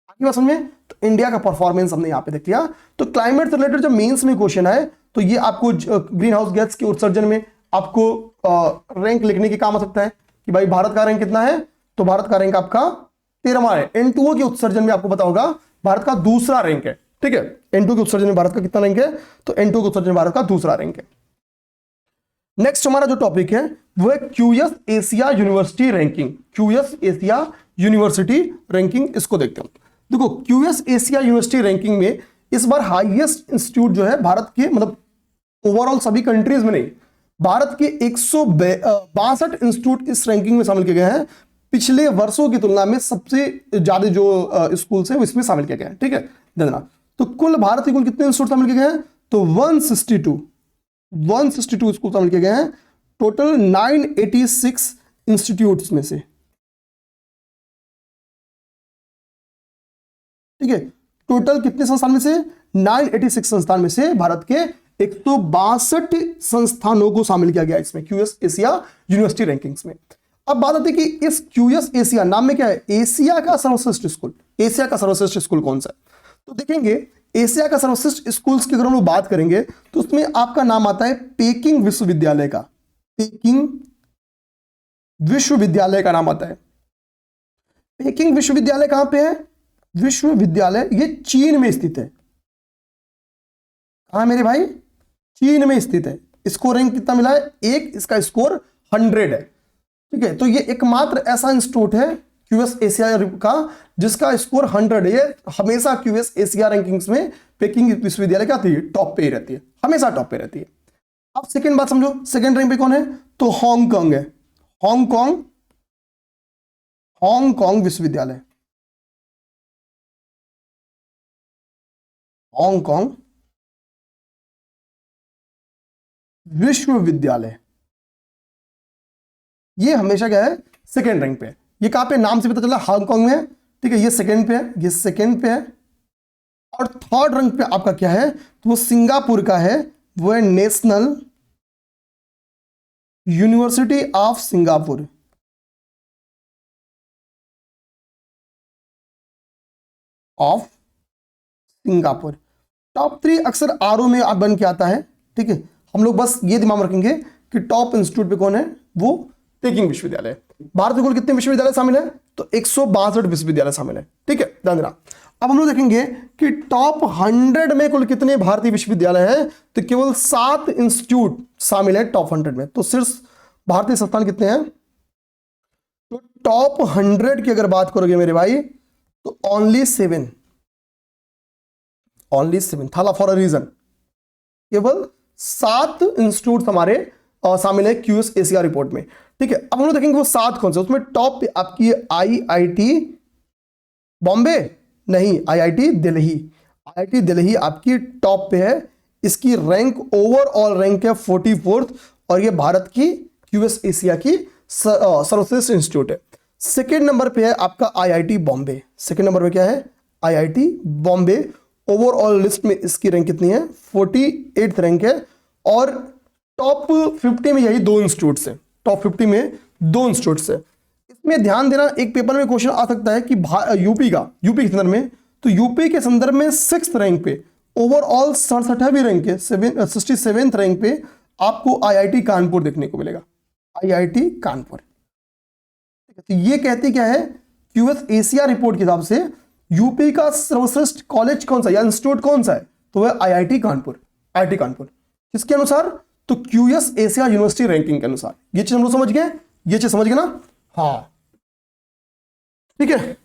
आगे बात समझ में, तो इंडिया का परफॉर्मेंस हमने यहां पे देख लिया। तो क्लाइमेट से रिलेटेड जब मेंस में क्वेश्चन है तो ये आपको ग्रीन हाउस गैस के उत्सर्जन में आपको रैंक लिखने के काम आ सकता है कि भाई भारत का रैंक कितना है, तो भारत का रैंक आपका 13वां है। N2O के उत्सर्जन में आपको पता होगा भारत का दूसरा रैंक है, ठीक है, N2O के उत्सर्जन में भारत का कितना रैंक है, तो N2O के उत्सर्जन में भारत का दूसरा रैंक है। नेक्स्ट हमारा जो टॉपिक है वो है QS Asia university ranking, QS Asia university ranking, इसको देखते हैं। देखो क्यूएस एशिया यूनिवर्सिटी रैंकिंग में इस बार हाईएस्ट इंस्टीट्यूट जो है भारत के, मतलब ओवरऑल सभी कंट्रीज में नहीं, भारत के 162 इंस्टीट्यूट इस रैंकिंग में शामिल किए गए हैं। पिछले वर्षों की तुलना में सबसे ज्यादा जो स्कूल्स हैं वो इसमें शामिल किए गए हैं, ठीक है, ध्यान। तो कुल भारत के कुल कितने इंस्टीट्यूट शामिल किए गए हैं, तो 162 स्कूल शामिल किए गए हैं टोटल 986 इंस्टीट्यूट्स में से, ठीक है, टोटल कितने संस्थान में से, 986 संस्थान में से भारत के 162 संस्थानों को शामिल किया गया इसमें क्यूएस एशिया यूनिवर्सिटी रैंकिंग्स में। अब बात आती है कि इस क्यूएस एशिया नाम में क्या है, एशिया का सर्वश्रेष्ठ स्कूल, एशिया का सर्वश्रेष्ठ स्कूल कौन सा है, तो देखेंगे एशिया का सर्वश्रेष्ठ स्कूल्स की अगर हम लोग बात करेंगे तो उसमें आपका नाम आता है पेकिंग विश्वविद्यालय का, पेकिंग विश्वविद्यालय का नाम आता है। पेकिंग विश्वविद्यालय कहां पे है, विश्वविद्यालय ये चीन में स्थित है। कहां मेरे भाई, चीन में स्थित है। इसको रैंक कितना मिला है, 1, इसका स्कोर 100 है, ठीक है। तो ये एकमात्र ऐसा इंस्टीट्यूट है क्यूएस एशिया का जिसका स्कोर 100 है। ये हमेशा क्यूएस एशिया रैंकिंग्स में पेकिंग विश्वविद्यालय क्या आती है, टॉप पे ही रहती है, हमेशा टॉप पे रहती है। अब सेकंड बात समझो, सेकंड रैंक पे कौन है, तो हांगकांग है, हांगकांग विश्वविद्यालय, हांगकांग विश्वविद्यालय, ये हमेशा क्या है, सेकंड रैंक पे है। ये कहां पे, नाम से पता चला हांगकांग में है, ठीक है, ये सेकंड पे है, ये सेकंड पे है। और थर्ड रैंक पे आपका क्या है, तो वो सिंगापुर का है, वो है national university of Singapore, of Singapore. Top 3 अक्सर आरओ में बन के आता है, ठीक है। हम लोग बस ये दिमाग रखेंगे कि टॉप इंस्टीट्यूट पे कौन है, वो पेकिंग विश्वविद्यालय। भारत में कुल कितने विश्वविद्यालय शामिल है, तो 162 विश्वविद्यालय शामिल है, ठीक है, ध्यान देना। अब हम लोग देखेंगे कि टॉप 100 में कुल कितने भारतीय विश्वविद्यालय हैं, तो केवल 7 इंस्टीट्यूट शामिल है टॉप 100 में। तो सिर्फ भारतीय संस्थान कितने हैं, तो टॉप 100 की अगर बात करोगे मेरे भाई तो ओनली 7, थाला फॉर अ रीजन, केवल 7 इंस्टीट्यूट हमारे शामिल है क्यूएस एशिया रिपोर्ट में, ठीक है। अब हम लोग देखेंगे वो 7 कौन से, उसमें टॉप पे आपकी आईआईटी बॉम्बे, नहीं, आईआईटी दिल्ली। आईआईटी दिल्ली आपकी टॉप पे है, इसकी रैंक ओवरऑल रैंक है 44th, और ये भारत की यूएस एशिया की सर्वश्रेष्ठ इंस्टीट्यूट है। सेकेंड नंबर पे है आपका आईआईटी बॉम्बे। सेकेंड नंबर पे क्या है? आईआईटी बॉम्बे। ओवरऑल लिस्ट में इसकी रैंक कितनी है? 48th रैंक है, और टॉप 50 में यही दो इंस्टीट्यूट्स हैं। टॉप 50 में दो इंस्टीट्यूट्स है। इसमें ध्यान देना, एक पेपर में क्वेश्चन आ सकता है कि यूपी के संदर्भ में, तो यूपी के संदर्भ में 6th रैंक पे, ओवरऑल 67वीं रैंक है, 67th रैंक पे आपको आईआईटी कानपुर देखने को मिलेगा। आईआईटी कानपुर। तो ये कहती क्या है? यूएस एशिया रिपोर्ट के हिसाब से यूपी का सर्वश्रेष्ठ कॉलेज कौन सा या इंस्टीट्यूट कौन सा है? तो वह आईआईटी कानपुर। आईआईटी कानपुर किसके अनुसार? तो क्यूएस एशिया यूनिवर्सिटी रैंकिंग के अनुसार। ये चीज हम लोग समझ गए, ये चीज समझ गए ना? हाँ, ठीक है।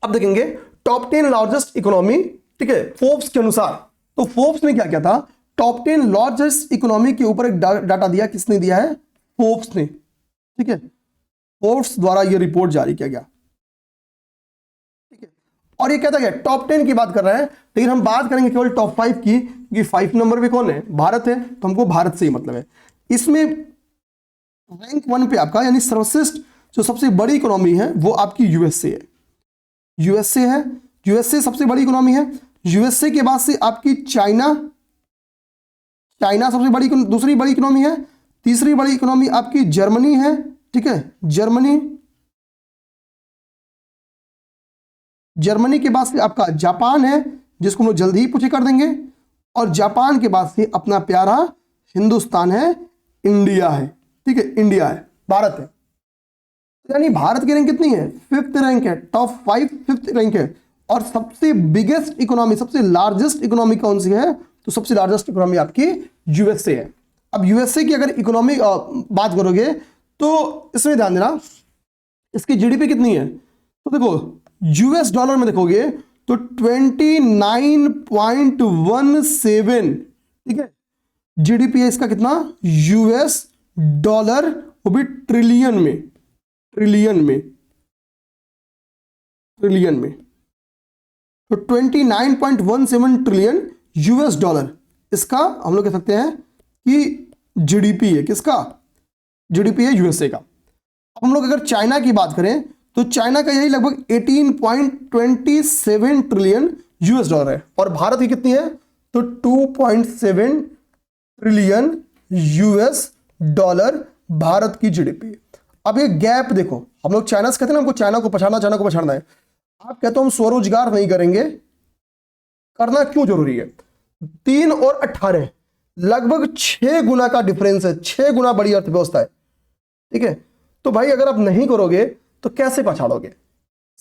अब देखेंगे टॉप 10 लार्जेस्ट इकोनॉमी, ठीक है, फोर्ब्स के अनुसार। तो फोर्ब्स ने क्या किया था? टॉप 10 लार्जेस्ट इकोनॉमी के ऊपर एक डाटा दिया। किसने दिया है? फोर्ब्स ने, ठीक है। फोर्ब्स द्वारा यह रिपोर्ट जारी किया गया, ठीक है। और ये कहता गया टॉप 10 की बात कर रहे हैं, लेकिन हम बात करेंगे केवल टॉप 5 की, कि 5 नंबर पे कौन है? भारत है, तो हमको भारत से ही मतलब है। इसमें रैंक 1 पे आपका, यानी सर्वश्रेष्ठ जो सबसे बड़ी इकोनॉमी है, वो आपकी यूएसए है। यूएसए है, यूएसए सबसे बड़ी इकोनॉमी है। यूएसए के बाद से आपकी चाइना, चाइना सबसे बड़ी, दूसरी बड़ी इकोनॉमी है। तीसरी बड़ी इकोनॉमी आपकी जर्मनी है, ठीक है, जर्मनी। जर्मनी के बाद से आपका जापान है, जिसको हम लोग जल्दी ही पूछे कर देंगे। और जापान के बाद से अपना प्यारा हिंदुस्तान है, इंडिया है, ठीक है, इंडिया है, भारत है। यानी भारत की रैंक कितनी है? 5th रैंक है, टॉप 5 5th रैंक है। और सबसे बिगेस्ट इकोनॉमी, सबसे लार्जेस्ट इकोनॉमी कौन सी है? तो सबसे लार्जेस्ट इकोनॉमी आपकी यूएसए है। अब यूएसए की अगर इकोनॉमी बात करोगे तो इसमें ध्यान देना, इसकी जीडीपी कितनी है? तो देखो यूएस डॉलर में देखोगे तो 29.17, ठीक है, जीडीपी है इसका। कितना? यूएस डॉलर, वो भी ट्रिलियन में, ट्रिलियन में, ट्रिलियन में। तो 29.17 ट्रिलियन यूएस डॉलर, इसका हम लोग कह सकते हैं कि जीडीपी है। किसका? जीडीपी है यूएसए का। अब हम लोग अगर चाइना की बात करें तो चाइना का यही लगभग 18.27 ट्रिलियन यूएस डॉलर है। और भारत की कितनी है? तो 2.7 ट्रिलियन यूएस डॉलर भारत की जीडीपी। अब ये गैप देखो, हम लोग चाइना से कहते हैं ना, हमको चाइना को पछाड़ना, चाइना को पछाड़ना है। आप कहते हो हम स्वरोजगार नहीं करेंगे, करना क्यों जरूरी है? 3 और 18 लगभग 6 गुना का डिफरेंस है, 6 गुना बड़ी अर्थव्यवस्था है, ठीक है। तो भाई अगर आप नहीं करोगे तो कैसे पछाड़ोगे?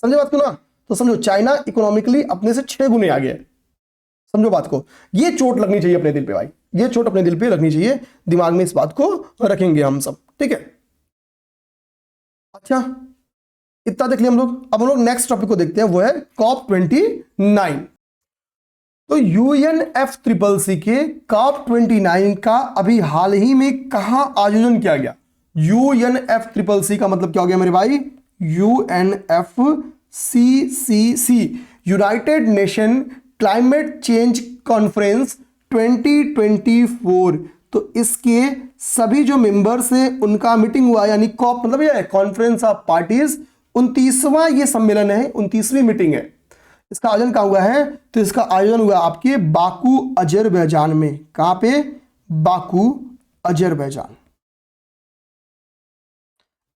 समझे बात को ना? तो समझो चाइना इकोनॉमिकली अपने से 6 गुने आगे है। समझो बात को, ये चोट लगनी चाहिए अपने दिल पे भाई, ये चोट अपने दिल पे लगनी चाहिए, दिमाग में इस बात को रखेंगे हम सब, ठीक है। अच्छा, इतना देख लिया हम लोग। अब हम लोग नेक्स्ट टॉपिक को देखते हैं, वो है COP29। तो UNFCCC के COP29 का अभी हाल ही में कहां आयोजन किया गया? UNFCCC का मतलब क्या हो गया मेरे भाई? UNFCCC, United nation climate change conference 2024। तो इसके सभी जो मेंबर्स हैं उनका मीटिंग हुआ, यानी कॉप मतलब ये है कॉन्फ्रेंस ऑफ पार्टीज। 29वां ये सम्मेलन है, 29वीं मीटिंग है। इसका आयोजन कहां हुआ है? तो इसका आयोजन हुआ आपके बाकू अजरबैजान में। कहां पे? Baku Azerbaijan.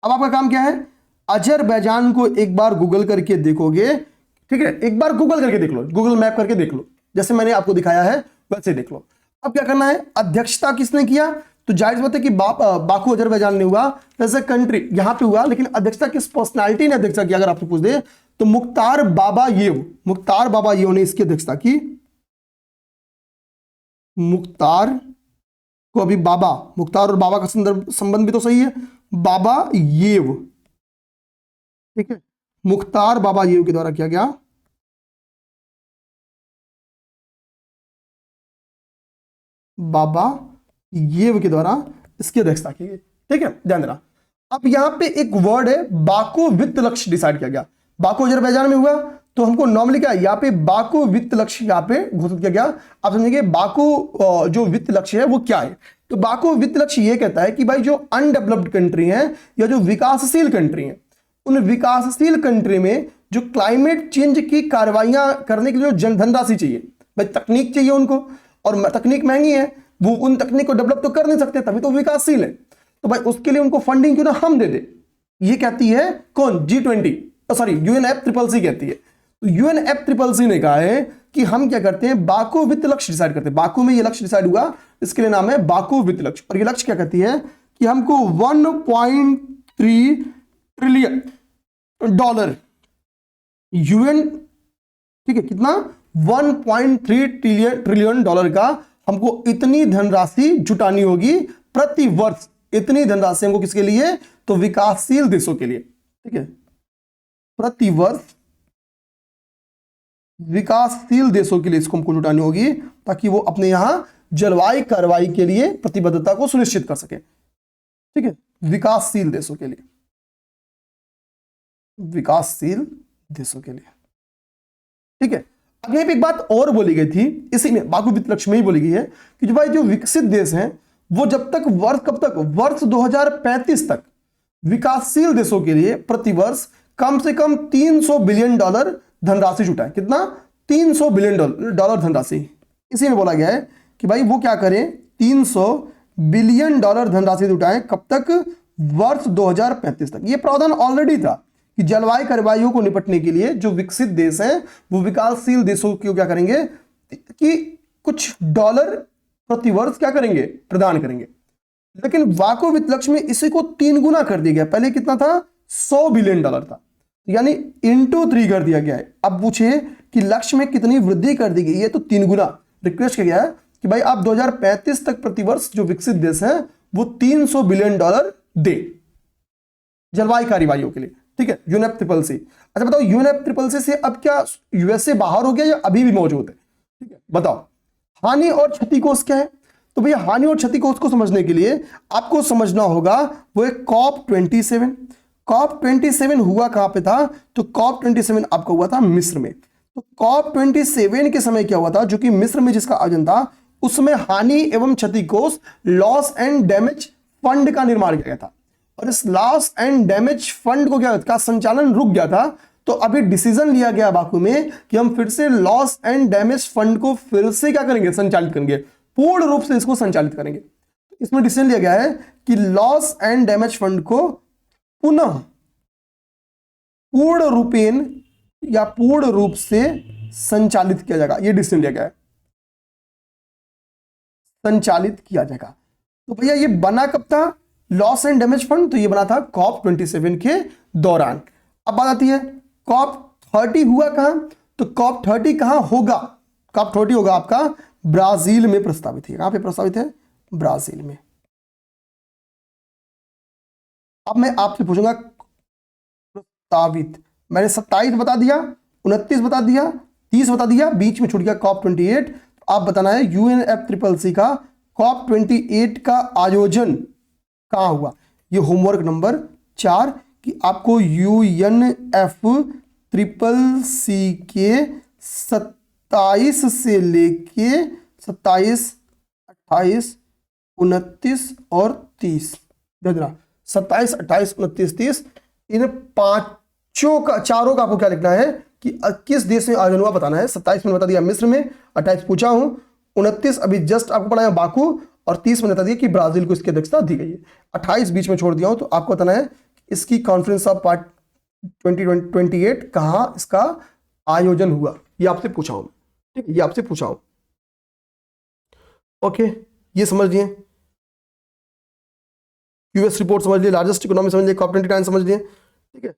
अब आपका काम क्या है? अजरबैजान को एक बार गूगल करके देखोगे, ठीक है, एक बार गूगल करके देख लो, गूगल मैप करके देख लो, जैसे मैंने आपको दिखाया है वैसे देख लो। अब क्या करना है? अध्यक्षता किसने किया? तो जाहिर सी बात है कि बाकू अजरबैजान ने हुआ, वैसे कंट्री यहां पे हुआ, लेकिन अध्यक्षता किस पर्सनालिटी ने अध्यक्षता की अगर आपसे पूछ दे तो मुख्तार बाबायेव, मुख्तार बाबायेव ने इसकी अध्यक्षता की। मुख्तार को अभी बाबा, मुख्तार और बाबा का संबंध भी तो सही है, बाबायेव, ठीक है, मुख्तार बाबायेव के द्वारा किया गया। बाबायेव के द्वारा इसकी अध्यक्षता की गई, ठीक है, ध्यान देना। अब यहां पे एक वर्ड है बाकू वित्त लक्ष्य डिसाइड किया गया। बाकू अजरबैजान में हुआ तो हमको नॉर्मली क्या यहाँ पे बाकू वित्त लक्ष्य यहाँ पे घोषित किया गया। आप समझेंगे बाकू जो वित्त लक्ष्य है वो क्या है। तो बाकू वित्त लक्ष्य ये कहता है कि भाई जो अनडेवलप्ड कंट्री है या जो विकासशील कंट्री है, उन विकासशील कंट्री में जो क्लाइमेट चेंज की कार्रवाइयां करने के लिए जो जनधन राशि चाहिए, भाई तकनीक चाहिए उनको, और तकनीक महंगी है, वो उन तकनीक को डेवलप तो कर नहीं सकते, तभी तो विकासशील है। तो भाई उसके लिए उनको फंडिंग क्यों ना हम दे दे, ये कहती है कौन, G20, सॉरी UNFCCC कहती है। तो UNFCCC ने कहा है कि हम क्या करते हैं, बाकू वित्त लक्ष्य डिसाइड करते हैं। बाकू में ये लक्ष्य डिसाइड हुआ, इसके लिए नाम है बाकू वित्त लक्ष्य। और ये लक्ष्य क्या कहती है कि हमको 1.3 ट्रिलियन डॉलर UN, ठीक है, कितना 1.3 ट्रिलियन डॉलर का हमको इतनी धनराशि जुटानी होगी प्रति वर्ष। इतनी धनराशि हमको किसके लिए, तो विकासशील देशों के लिए, ठीक है, प्रति वर्ष विकासशील देशों के लिए इसको हमको जुटानी होगी, ताकि वो अपने यहां जलवायु कार्रवाई के लिए प्रतिबद्धता को सुनिश्चित कर सके। ठीक है, विकासशील देशों के लिए, विकासशील देशों के लिए, ठीक है। अब यहां पे एक बात और बोली गई थी, इसी में बाकू वित्त लक्ष्य में ही बोली गई है कि जो भाई जो विकसित देश हैं वो जब तक वर्ष, कब तक, वर्ष 2035 तक विकासशील देशों के लिए प्रतिवर्ष कम से कम $300 बिलियन धनराशि जुटाए। कितना, $300 बिलियन धनराशि। इसी में बोला गया है कि भाई वो क्या करें, $300 बिलियन धनराशि जुटाएं, कब तक, वर्ष 2035 तक। ये प्रावधान ऑलरेडी था कि जलवायु कार्रवाइयों को निपटने के लिए जो विकसित देश हैं वो विकासशील देशों को क्या करेंगे कि कुछ डॉलर प्रतिवर्ष क्या करेंगे, प्रदान करेंगे। लेकिन बाकू वित्त लक्ष्य में इसी को 3 गुना कर दिया गया। पहले कितना था, $100 बिलियन था, यानी इंटू 3 कर दिया गया है। अब पूछे कि लक्ष्य में कितनी वृद्धि कर दी गई है, तो 3 गुना रिक्वेस्ट किया गया है कि भाई आप 2035 तक प्रतिवर्ष जो विकसित देश हैं वो $300 बिलियन दे जलवायु कार्रवाइयों के लिए। ठीक है, UNFCCC। अच्छा बताओ, UNFCCC से अब क्या USA बाहर हो गया या अभी भी मौजूद है? ठीक है, बताओ हानि और क्षति कोष क्या है। तो भैया हानि और क्षति कोष को समझने के लिए आपको समझना होगा वो है COP27। COP27 हुआ कहां पे था, तो COP27 आपका हुआ था मिस्र में। तो COP27 के समय क्या हुआ था, जो कि मिस्र में जिसका आयोजन था, उसमें हानि एवं क्षति कोष, लॉस एंड डैमेज फंड का निर्माण किया गया था। और इस लॉस एंड डैमेज फंड को क्या का संचालन रुक गया था। तो अभी डिसीजन लिया गया बाकू में कि हम फिर से लॉस एंड डैमेज फंड को फिर से क्या करेंगे, संचालित करेंगे, पूर्ण रूप से इसको संचालित करेंगे। इसमें डिसीजन लिया गया है कि लॉस एंड डैमेज फंड को पुनः पूर्ण रूपेण या पूर्ण रूप से संचालित किया जाएगा। यह डिसीजन लिया गया है, संचालित किया जाएगा। तो भैया ये बना कब था लॉस एंड डैमेज फंड, तो ये बना था COP27 के दौरान। अब बात आती है COP30 हुआ कहां, तो COP30 कहां होगा, COP30 होगा आपका ब्राजील में प्रस्तावित है। कहां पे प्रस्तावित है, ब्राजील में। अब मैं आपसे पूछूंगा प्रस्तावित, मैंने 27 बता दिया, 29 बता दिया, 30 बता दिया, बीच में छूट गया COP28। तो आप बताना है UNFCCC का COP28 का आयोजन कहां हुआ। ये होमवर्क नंबर 4 कि आपको UNFCCC के 27 से लेके 27, 28, 29 और 30, 27, 28, 29, 30, इन पांचों का, चारों का आपको क्या लिखना है कि किस देश में आयोजन हुआ बताना है। 27 में बता दिया मिस्र में, 28 पूछा हूं, 29 अभी जस्ट आपको पढ़ाया बाकू, और 30 में बता दिया कि ब्राजील को इसकी अध्यक्षता दी गई है। 28 बीच में छोड़ दिया हूं। तो आपको बताना है इसकी कॉन्फ्रेंस ऑफ पार्ट 2028 कहां इसका आयोजन हुआ, ये आपसे पूछा हूं। ठीक है, ये आपसे पूछा हूं। ओके, ये समझ लिए, यूएस रिपोर्ट समझ लिए, लार्जेस्ट इकोनॉमी समझ लिए, COP29 समझ लिए। ठीक है,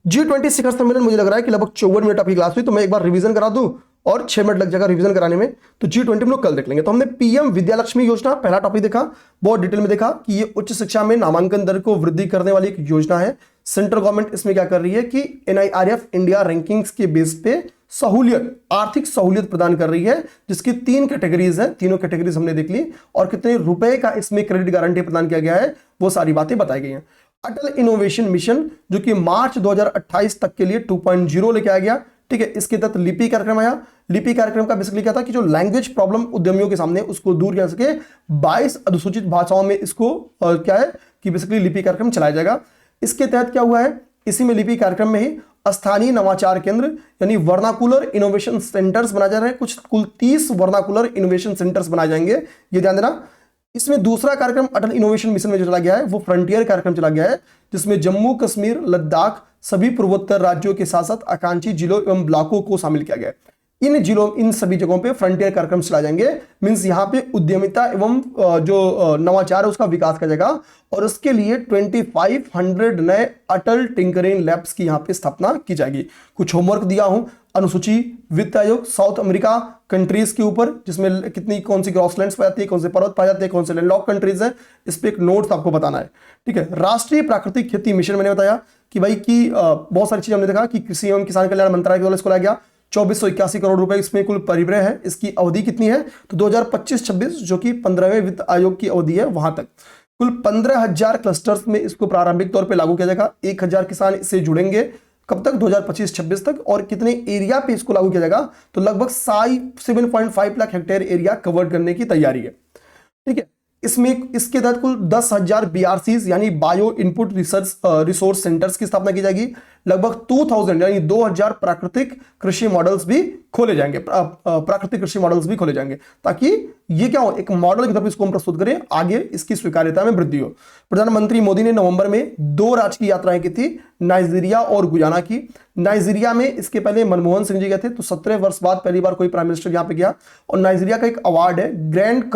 G20 शिखर सम्मेलन मुझे लग रहा है कि लगभग 54 मिनट आपकी क्लास हुई, तो मैं एक बार रिवीजन करा दूं और 6 मिनट लग जाएगा रिवीजन कराने में। तो G20 में लोग कल देख लेंगे। तो हमने PM विद्यालक्ष्मी योजना पहला टॉपिक देखा, बहुत डिटेल में देखा कि ये उच्च शिक्षा में नामांकन दर को वृद्धि करने वाली एक योजना है। सेंट्रल गवर्नमेंट इसमें क्या कर रही है कि NIRF इंडिया रैंकिंग्स के बेस पे सहूलियत, आर्थिक सहूलियत प्रदान कर रही है, जिसकी 3 कैटेगरीज हैं। तीनों कैटेगरीज हमने देख ली, और कितने रुपए का इसमें क्रेडिट गारंटी प्रदान किया गया है वो सारी बातें बताई गई हैं। अटल इनोवेशन मिशन जो कि मार्च 2028 तक के लिए 2.0 लेके आ गया, ठीक है। इसके तहत लिपि कार्यक्रम आया। लिपि कार्यक्रम का बेसिकली क्या था कि जो लैंग्वेज प्रॉब्लम उद्यमियों के सामने उसको दूर कर सके 22 अनुसूचित भाषाओं में इसको क्या है कि बेसिकली लिपि कार्यक्रम चलाया जाएगा। इसके तहत क्या हुआ है, इसी में लिपि कार्यक्रम में ही स्थानीय नवाचार केंद्र यानी वर्नाकुलर इनोवेशन सेंटर्स बनाए जा रहे हैं। कुछ कुल 30 वर्नाकुलर इनोवेशन सेंटर्स बनाए जाएंगे, ये ध्यान देना। इसमें दूसरा कार्यक्रम अटल इनोवेशन मिशन में जो चला गया है वो फ्रंटियर कार्यक्रम चला गया है, जिसमें जम्मू कश्मीर, लद्दाख, सभी पूर्वोत्तर राज्यों के साथ साथ आकांक्षी जिलों एवं ब्लॉकों को शामिल किया गया है। इन सभी जगहों पे फ्रंटियर कार्यक्रम चलाए जाएंगे। मींस यहाँ पे उद्यमिता एवं जो नवाचार है उसका विकास किया जाएगा और उसके लिए 2500 नए अटल टिंकरिंग लैब्स की यहाँ पे स्थापना की जाएगी। कुछ होमवर्क दिया हूं, अनुसूची वित्त आयोग साउथ अमेरिका कंट्रीज के ऊपर, जिसमें कितनी कौन सी ग्रॉसलैंड्स पाई जाती है, कौन से पर्वत पाए जाते हैं, कौन से लैंडलॉक कंट्रीज है, इस पे एक नोट्स आपको बताना है। ठीक है। राष्ट्रीय प्राकृतिक खेती मिशन मैंने बताया कि भाई की बहुत सारी चीजें हमने देखा कि कृषि एवं किसान कल्याण मंत्रालय के द्वारा इसको लाया गया। 2481 करोड़ रुपए इसमें कुल परिव्यय है। इसकी अवधि कितनी है तो 2025-26 जो कि 15वें वित्त आयोग की अवधि है वहां तक कुल 15,000 क्लस्टर्स में इसको प्रारंभिक तौर पे लागू किया जाएगा। 1000 किसान इससे जुड़ेंगे। कब तक 2025-26 तक। और कितने एरिया पे इसको लागू किया जाएगा तो लगभग 7.5 लाख हेक्टेयर एरिया कवर करने की तैयारी है। ठीक है। इसमें इसके तहत कुल 10,000 BRCs यानी बायो इनपुट रिसोर्स सेंटर्स की स्थापना की जाएगी। लगभग 2000 यानी 2000 प्राकृतिक कृषि मॉडल्स भी खोले जाएंगे, प्राकृतिक कृषि मॉडल्स भी खोले जाएंगे, ताकि ये क्या हो, एक मॉडल की तरफ इसको हम प्रस्तुत करें, आगे इसकी स्वीकार्यता में वृद्धि हो। प्रधानमंत्री मोदी ने नवंबर में 2 राज्य की यात्राएं की थी, नाइजीरिया और गुयाना की। नाइजीरिया में इसके पहले मनमोहन सिंह जी गए थे, तो 17 वर्ष बाद पहली बार कोई प्राइम मिनिस्टर यहां पे गया। और नाइजीरिया का एक अवार्ड है grand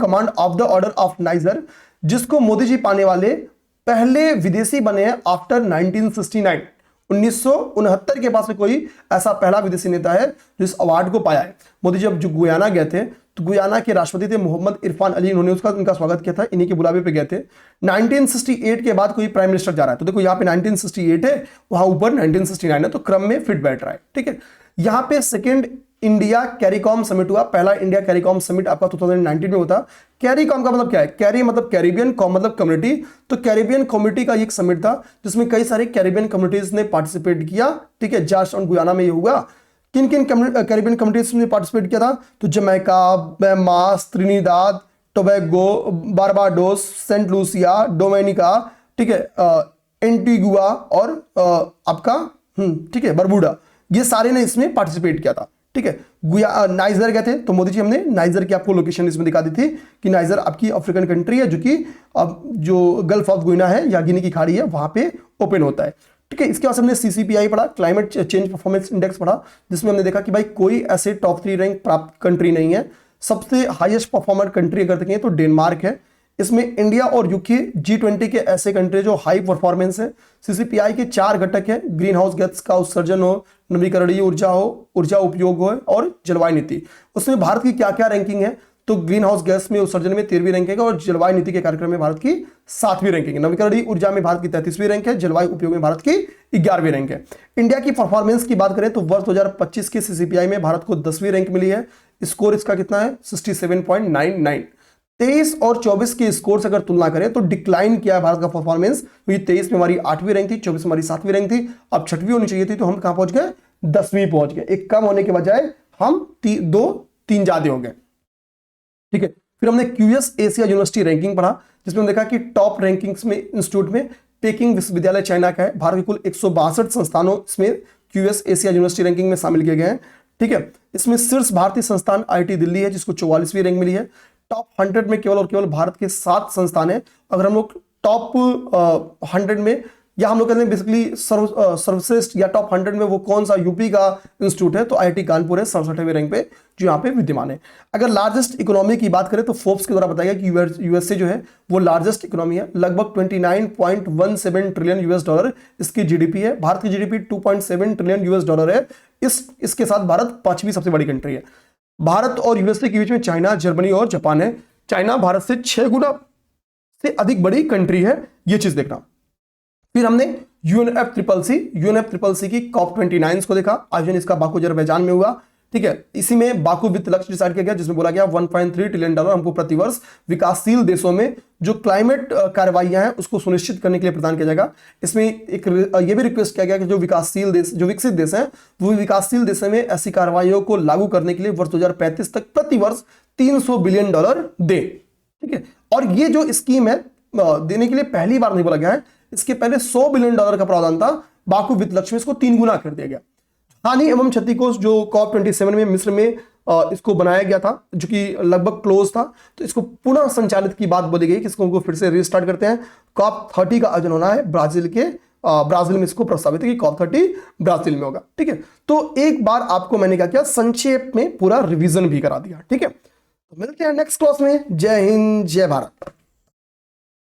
command of the order of niger, जिसको मोदी जी पाने वाले पहले विदेशी बने हैं आफ्टर 1969। 1969 के बाद से कोई ऐसा पहला विदेशी नेता है जो इस अवार्ड को पाया है। मोदी जी जब गुयाना गए थे तो गुयाना के राष्ट्रपति थे मोहम्मद इरफान अली, उन्होंने उनका स्वागत किया था, इन्हीं के बुलावे पे गए थे। 1968 के बाद कोई प्राइम मिनिस्टर जा रहा है, तो देखो यहाँ पे 1968 है, वहां ऊपर 1969 है, तो क्रम में फिट बैठ रहा है। ठीक है। यहाँ पे सेकेंड इंडिया कैरिकॉम समिट हुआ। पहला इंडिया कैरिकॉम समिट आपका 2019 में होता। कैरिकॉम का मतलब क्या है, कैरी मतलब कैरिबियन, कॉम मतलब कम्युनिटी, तो कैरिबियन कम्युनिटी का एक समिट था जिसमें कई सारी कैरिबियन कम्युनिटीज ने पार्टिसिपेट किया। ठीक है। जॉर्ज टाउन गुयाना में ये हुआ। किन किन कैरिबियन कम्युनिटीज ने पार्टिसिपेट किया था तो Jamaica, Bahamas, Trinidad Tobago, Barbados, saint Lucia, Dominica, ठीक है, एंटीगुआ और आपका ठीक है बरबुडा, ये सारे ने इसमें पार्टिसिपेट किया था। ठीक है। नाइजर गए थे, तो मोदी जी हमने नाइजर की आपको लोकेशन इसमें दिखा दी थी कि नाइजर आपकी अफ्रीकन कंट्री है जो कि अब जो गल्फ ऑफ गुइना है या गिनी की खाड़ी है वहां पे ओपन होता है। ठीक है। इसके बाद हमने CCPI पढ़ा, क्लाइमेट चेंज परफॉर्मेंस इंडेक्स पढ़ा, जिसमें हमने देखा कि भाई कोई ऐसे टॉप 3 रैंक प्राप्त कंट्री नहीं है। सबसे हाईएस्ट परफॉर्मर कंट्री अगर देखें तो डेनमार्क है। इसमें इंडिया और यूके G20 के ऐसे कंट्री जो हाई परफॉर्मेंस है। CCPI के 4 घटक है, ग्रीन हाउस गैस का उत्सर्जन हो, नवीकरणीय ऊर्जा हो, ऊर्जा उपयोग हो और जलवायु नीति। उसमें भारत की क्या क्या रैंकिंग है तो ग्रीन हाउस गैस में उत्सर्जन में 13वीं रैंक है और जलवायु नीति के कार्यक्रम में भारत की 7वीं रैंकिंग है। नवीकरणीय ऊर्जा में भारत की 33वीं रैंक है, जलवायु उपयोग में भारत की 11वीं रैंक है। इंडिया की परफॉर्मेंस की बात करें तो वर्ष 2025 के CCPI में भारत को 10वीं रैंक मिली है। स्कोर इसका कितना है 67.99। 23 और 24 के स्कोर अगर तुलना करें तो डिक्लाइन किया है भारत का परफॉर्मेंस। 23 में हमारी 8वीं रैंक थी, 24 में हमारी 7वीं रैंक थी, अब 6वीं होनी चाहिए थी, तो हम कहां पहुंच गए 10वीं पहुंच गए। एक कम होने के बजाय हम 3 ज्यादा हो गए। ठीक है। फिर हमने QS एशिया यूनिवर्सिटी रैंकिंग पढ़ा, जिसमें हमने देखा कि टॉप रैंकिंग्स में इंस्टीट्यूट में पेकिंग विश्वविद्यालय चाइना का है। भारत के कुल 162 संस्थानों इसमें QS एशिया यूनिवर्सिटी रैंकिंग में शामिल किए गए हैं। ठीक है। इसमें शीर्ष भारतीय संस्थान IIT दिल्ली है, जिसको 44वीं रैंक मिली है। टॉप 100 में केवल और केवल भारत के 7 संस्थान हैं। अगर हम लोग टॉप 100 में या हम लोग कहते हैं बेसिकली सर्वश्रेष्ठ या टॉप 100 में वो कौन सा यूपी का इंस्टीट्यूट है तो IIT कानपुर है 67वें रैंक पे जो यहाँ पे विद्यमान है। अगर लार्जेस्ट इकोनॉमी की बात करें तो फोर्ब्स के द्वारा बताया गया कि USA जो है वो लार्जेस्ट इकोनॉमी है, लगभग 29.17 ट्रिलियन $, इसकी GDP है। भारत की GDP 2.7 ट्रिलियन $, है। इसके साथ भारत 5वीं सबसे बड़ी कंट्री है। भारत और USA के बीच में चाइना, जर्मनी और जापान है। चाइना भारत से 6 गुना से अधिक बड़ी कंट्री है, ये चीज देखना। फिर हमने UNFCCC की COP29 को देखा। आयोजन इसका बाकू अजरबैजान में हुआ। ठीक है। इसी में बाकू वित्त लक्ष्य डिसाइड किया गया, जिसमें बोला गया 1.3 ट्रिलियन डॉलर हमको प्रतिवर्ष विकासशील देशों में जो क्लाइमेट कार्रवाइयां हैं उसको सुनिश्चित करने के लिए प्रदान किया जाएगा। इसमें एक ये भी रिक्वेस्ट किया गया कि जो विकासशील देश, जो विकसित देश हैं, वो विकासशील देशों में ऐसी कार्रवाइयों को लागू करने के लिए वर्ष 2035 तक प्रतिवर्ष 300 बिलियन डॉलर दे। ठीक है। और ये जो स्कीम है देने के लिए पहली बार नहीं बोला गया है, इसके पहले 100 बिलियन डॉलर का प्रावधान था। बाकू वित्त लक्ष्य में इसको 3 गुना कर दिया गया। हानि एवं क्षति कोष जो COP27 में मिस्र में इसको बनाया गया था, जो कि लगभग क्लोज था, तो इसको पुनः संचालित की बात बोली गई कि इसको फिर से रिस्टार्ट करते हैं। COP30 का आयोजन होना है ब्राजील में, इसको प्रस्तावित है कि COP30 ब्राजील में होगा। ठीक है। तो एक बार आपको मैंने क्या किया, संक्षेप में पूरा रिवीजन भी करा दिया। ठीक है। तो मिलते हैं नेक्स्ट क्लास में। जय हिंद, जय भारत।